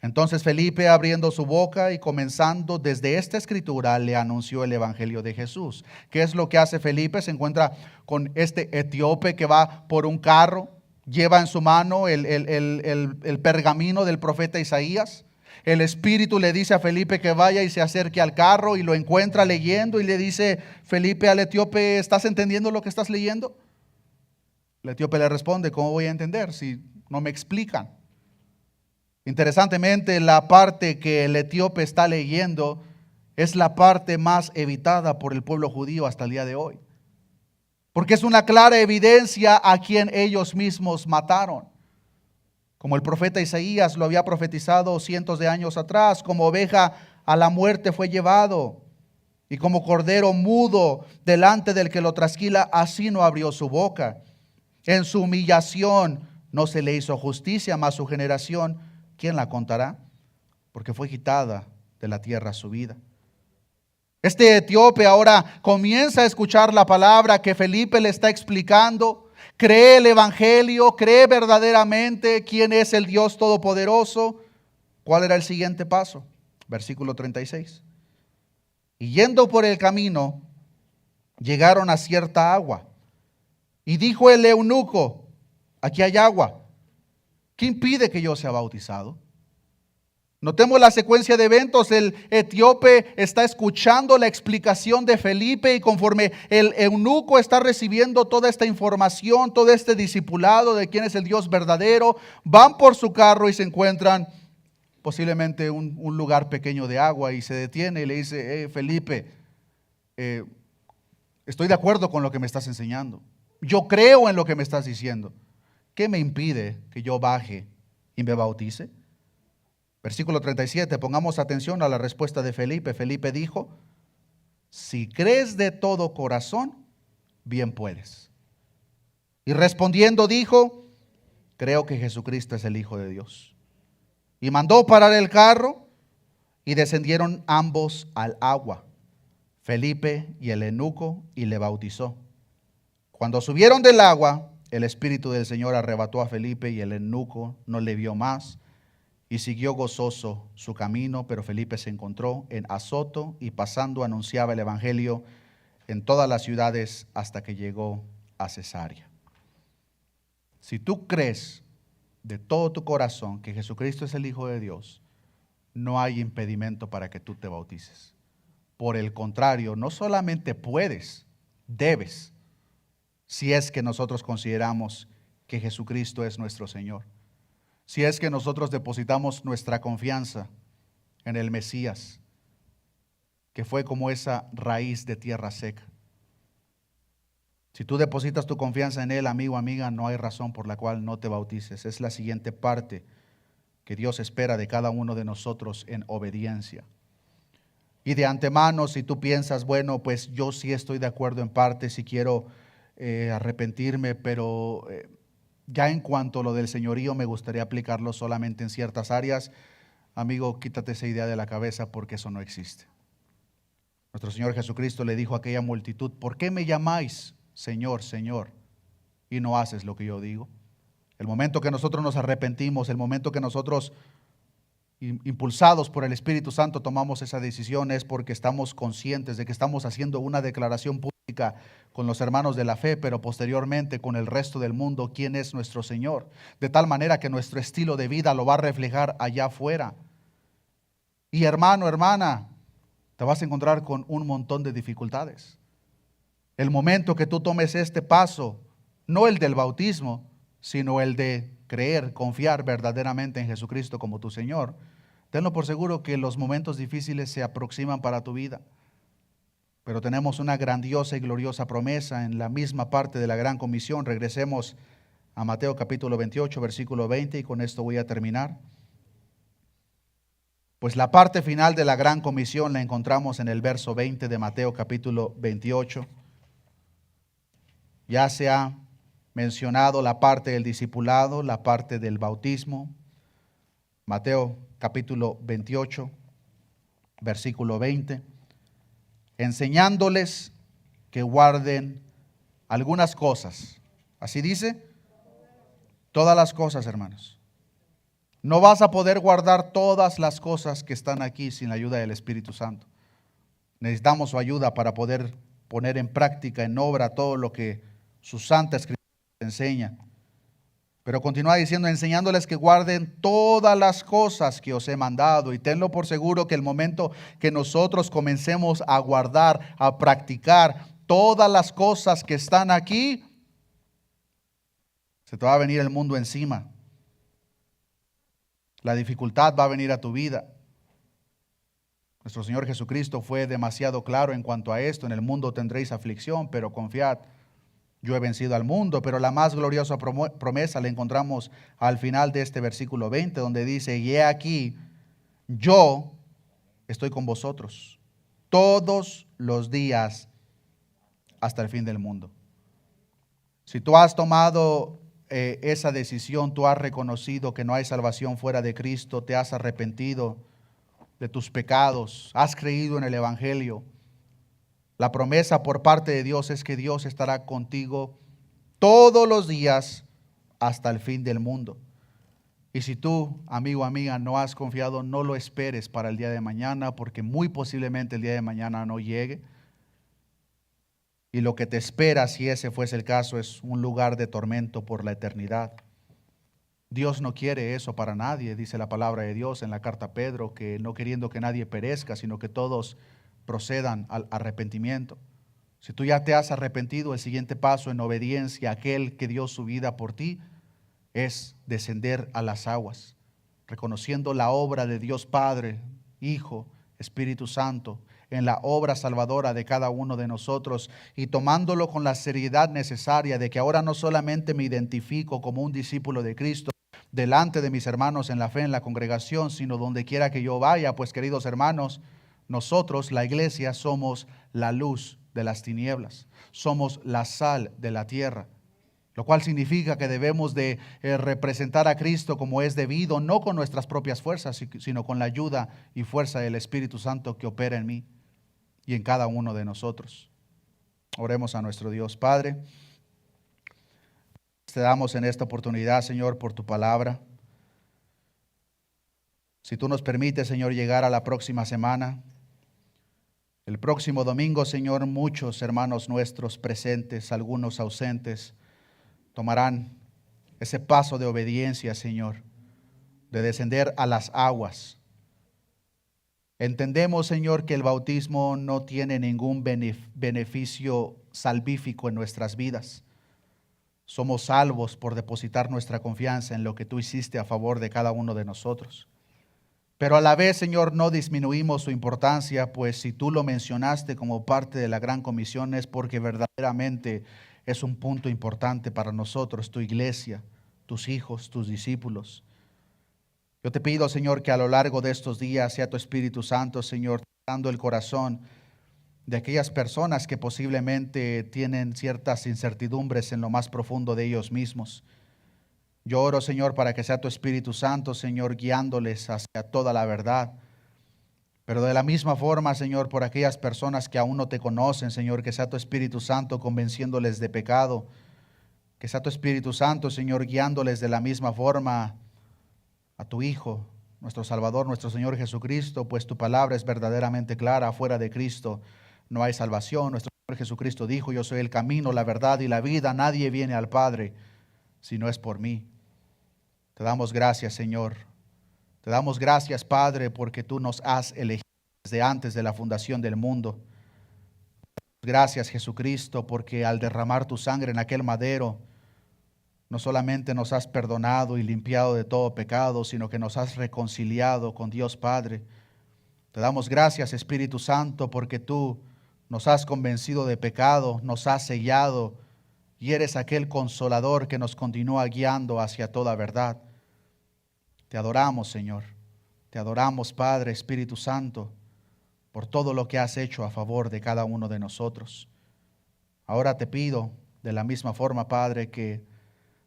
Entonces Felipe, abriendo su boca y comenzando desde esta escritura, le anunció el evangelio de Jesús. ¿Qué es lo que hace Felipe? Se encuentra con este etíope que va por un carro, lleva en su mano el pergamino del profeta Isaías. El Espíritu le dice a Felipe que vaya y se acerque al carro, y lo encuentra leyendo, y le dice Felipe al etíope: ¿estás entendiendo lo que estás leyendo? El etíope le responde: ¿cómo voy a entender si no me explican? Interesantemente, la parte que el etíope está leyendo es la parte más evitada por el pueblo judío hasta el día de hoy, porque es una clara evidencia a quien ellos mismos mataron. Como el profeta Isaías lo había profetizado cientos de años atrás: como oveja a la muerte fue llevado, y como cordero mudo delante del que lo trasquila, así no abrió su boca. En su humillación no se le hizo justicia, mas su generación, ¿quién la contará? Porque fue quitada de la tierra su vida. Este etíope ahora comienza a escuchar la palabra que Felipe le está explicando. Cree el evangelio, cree verdaderamente quién es el Dios Todopoderoso. ¿Cuál era el siguiente paso? Versículo 36. Y yendo por el camino, llegaron a cierta agua. Y dijo el eunuco: aquí hay agua, ¿qué impide que yo sea bautizado? Notemos la secuencia de eventos. El etíope está escuchando la explicación de Felipe, y conforme el eunuco está recibiendo toda esta información, todo este discipulado de quién es el Dios verdadero, van por su carro y se encuentran posiblemente un lugar pequeño de agua, y se detiene y le dice: Felipe, estoy de acuerdo con lo que me estás enseñando. Yo creo en lo que me estás diciendo. ¿Qué me impide que yo baje y me bautice? Versículo 37, pongamos atención a la respuesta de Felipe. Felipe dijo: si crees de todo corazón, bien puedes. Y respondiendo dijo: creo que Jesucristo es el Hijo de Dios. Y mandó parar el carro, y descendieron ambos al agua, Felipe y el eunuco, y le bautizó. Cuando subieron del agua, el Espíritu del Señor arrebató a Felipe, y el eunuco no le vio más, y siguió gozoso su camino. Pero Felipe se encontró en Azoto, y pasando anunciaba el evangelio en todas las ciudades hasta que llegó a Cesarea. Si tú crees de todo tu corazón que Jesucristo es el Hijo de Dios, no hay impedimento para que tú te bautices. Por el contrario, no solamente puedes, debes, si es que nosotros consideramos que Jesucristo es nuestro Señor. Si es que nosotros depositamos nuestra confianza en el Mesías, que fue como esa raíz de tierra seca. Si tú depositas tu confianza en Él, amigo, amiga, no hay razón por la cual no te bautices. Es la siguiente parte que Dios espera de cada uno de nosotros en obediencia. Y de antemano, si tú piensas: bueno, pues yo sí estoy de acuerdo en parte, si quiero arrepentirme, pero ya en cuanto a lo del señorío me gustaría aplicarlo solamente en ciertas áreas. Amigo, quítate esa idea de la cabeza, porque eso no existe. Nuestro Señor Jesucristo le dijo a aquella multitud: ¿por qué me llamáis Señor, Señor, y no haces lo que yo digo? El momento que nosotros nos arrepentimos, el momento que nosotros, impulsados por el Espíritu Santo, tomamos esa decisión, es porque estamos conscientes de que estamos haciendo una declaración pública con los hermanos de la fe, pero posteriormente con el resto del mundo, quién es nuestro Señor, de tal manera que nuestro estilo de vida lo va a reflejar allá afuera. Y hermano, hermana, te vas a encontrar con un montón de dificultades. El momento que tú tomes este paso, no el del bautismo, sino el de creer, confiar verdaderamente en Jesucristo como tu Señor, tenlo por seguro que los momentos difíciles se aproximan para tu vida. Pero tenemos una grandiosa y gloriosa promesa en la misma parte de la Gran Comisión. Regresemos a Mateo capítulo 28, versículo 20, y con esto voy a terminar. Pues la parte final de la Gran Comisión la encontramos en el verso 20 de Mateo capítulo 28. Ya se ha mencionado la parte del discipulado, la parte del bautismo. Mateo capítulo 28, versículo 20. Enseñándoles que guarden algunas cosas. Así dice, todas las cosas, hermanos. No vas a poder guardar todas las cosas que están aquí sin la ayuda del Espíritu Santo. Necesitamos su ayuda para poder poner en práctica, en obra, todo lo que su Santa Escritura enseña. Pero continúa diciendo, enseñándoles que guarden todas las cosas que os he mandado. Y tenlo por seguro que el momento que nosotros comencemos a guardar, a practicar todas las cosas que están aquí, se te va a venir el mundo encima. La dificultad va a venir a tu vida. Nuestro Señor Jesucristo fue demasiado claro en cuanto a esto. En el mundo tendréis aflicción, pero confiad, yo he vencido al mundo. Pero la más gloriosa promesa la encontramos al final de este versículo 20, donde dice, y he aquí, yo estoy con vosotros todos los días hasta el fin del mundo. Si tú has tomado esa decisión, tú has reconocido que no hay salvación fuera de Cristo, te has arrepentido de tus pecados, has creído en el Evangelio. La promesa por parte de Dios es que Dios estará contigo todos los días hasta el fin del mundo. Y si tú, amigo, amiga, no has confiado, no lo esperes para el día de mañana, porque muy posiblemente el día de mañana no llegue. Y lo que te espera, si ese fuese el caso, es un lugar de tormento por la eternidad. Dios no quiere eso para nadie, dice la palabra de Dios en la carta a Pedro, que no queriendo que nadie perezca, sino que todos procedan al arrepentimiento. Si tú ya te has arrepentido, el siguiente paso en obediencia a aquel que dio su vida por ti es descender a las aguas, reconociendo la obra de Dios Padre, Hijo, Espíritu Santo, en la obra salvadora de cada uno de nosotros y tomándolo con la seriedad necesaria de que ahora no solamente me identifico como un discípulo de Cristo delante de mis hermanos en la fe, en la congregación, sino donde quiera que yo vaya, pues queridos hermanos, nosotros, la iglesia, somos la luz de las tinieblas, somos la sal de la tierra, lo cual significa que debemos de representar a Cristo como es debido, no con nuestras propias fuerzas, sino con la ayuda y fuerza del Espíritu Santo que opera en mí y en cada uno de nosotros. Oremos a nuestro Dios. Padre, te damos en esta oportunidad, Señor, por tu palabra. Si tú nos permites, Señor, llegar a la próxima semana, el próximo domingo, Señor, muchos hermanos nuestros presentes, algunos ausentes, tomarán ese paso de obediencia, Señor, de descender a las aguas. Entendemos, Señor, que el bautismo no tiene ningún beneficio salvífico en nuestras vidas. Somos salvos por depositar nuestra confianza en lo que tú hiciste a favor de cada uno de nosotros. Pero a la vez, Señor, no disminuimos su importancia, pues si tú lo mencionaste como parte de la gran comisión es porque verdaderamente es un punto importante para nosotros, tu iglesia, tus hijos, tus discípulos. Yo te pido, Señor, que a lo largo de estos días sea tu Espíritu Santo, Señor, tocando el corazón de aquellas personas que posiblemente tienen ciertas incertidumbres en lo más profundo de ellos mismos. Yo oro, Señor, para que sea tu Espíritu Santo, Señor, guiándoles hacia toda la verdad. Pero de la misma forma, Señor, por aquellas personas que aún no te conocen, Señor, que sea tu Espíritu Santo convenciéndoles de pecado. Que sea tu Espíritu Santo, Señor, guiándoles de la misma forma a tu Hijo, nuestro Salvador, nuestro Señor Jesucristo, pues tu palabra es verdaderamente clara. Fuera de Cristo no hay salvación. Nuestro Señor Jesucristo dijo, yo soy el camino, la verdad y la vida. Nadie viene al Padre si no es por mí. Te damos gracias, Señor. Te damos gracias, Padre, porque tú nos has elegido desde antes de la fundación del mundo. Gracias, Jesucristo, porque al derramar tu sangre en aquel madero, no solamente nos has perdonado y limpiado de todo pecado, sino que nos has reconciliado con Dios Padre. Te damos gracias, Espíritu Santo, porque tú nos has convencido de pecado, nos has sellado y eres aquel consolador que nos continúa guiando hacia toda verdad. Te adoramos, Señor. Te adoramos, Padre, Espíritu Santo, por todo lo que has hecho a favor de cada uno de nosotros. Ahora te pido, de la misma forma, Padre, que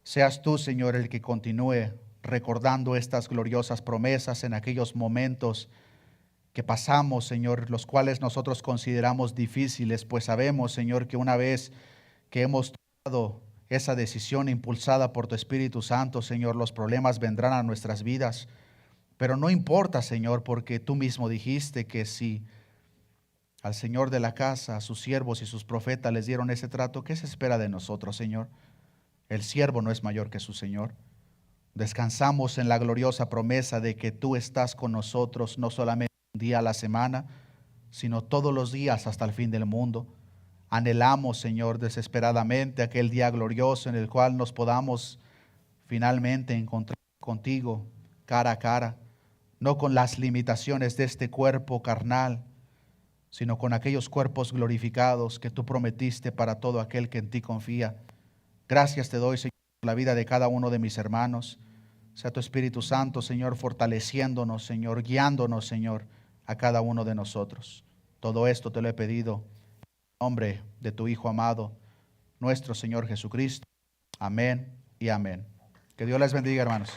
seas tú, Señor, el que continúe recordando estas gloriosas promesas en aquellos momentos que pasamos, Señor, los cuales nosotros consideramos difíciles, pues sabemos, Señor, que una vez que hemos tomado esa decisión impulsada por tu Espíritu Santo, Señor, los problemas vendrán a nuestras vidas. Pero no importa, Señor, porque tú mismo dijiste que si al Señor de la casa, a sus siervos y sus profetas les dieron ese trato, ¿qué se espera de nosotros, Señor? El siervo no es mayor que su Señor. Descansamos en la gloriosa promesa de que tú estás con nosotros no solamente un día a la semana, sino todos los días hasta el fin del mundo. Anhelamos, Señor, desesperadamente aquel día glorioso en el cual nos podamos finalmente encontrar contigo cara a cara, no con las limitaciones de este cuerpo carnal, sino con aquellos cuerpos glorificados que tú prometiste para todo aquel que en ti confía. Gracias te doy, Señor, por la vida de cada uno de mis hermanos. Sea tu Espíritu Santo, Señor, fortaleciéndonos, Señor, guiándonos, Señor, a cada uno de nosotros. Todo esto te lo he pedido en nombre de tu Hijo amado, nuestro Señor Jesucristo. Amén y amén. Que Dios les bendiga, hermanos.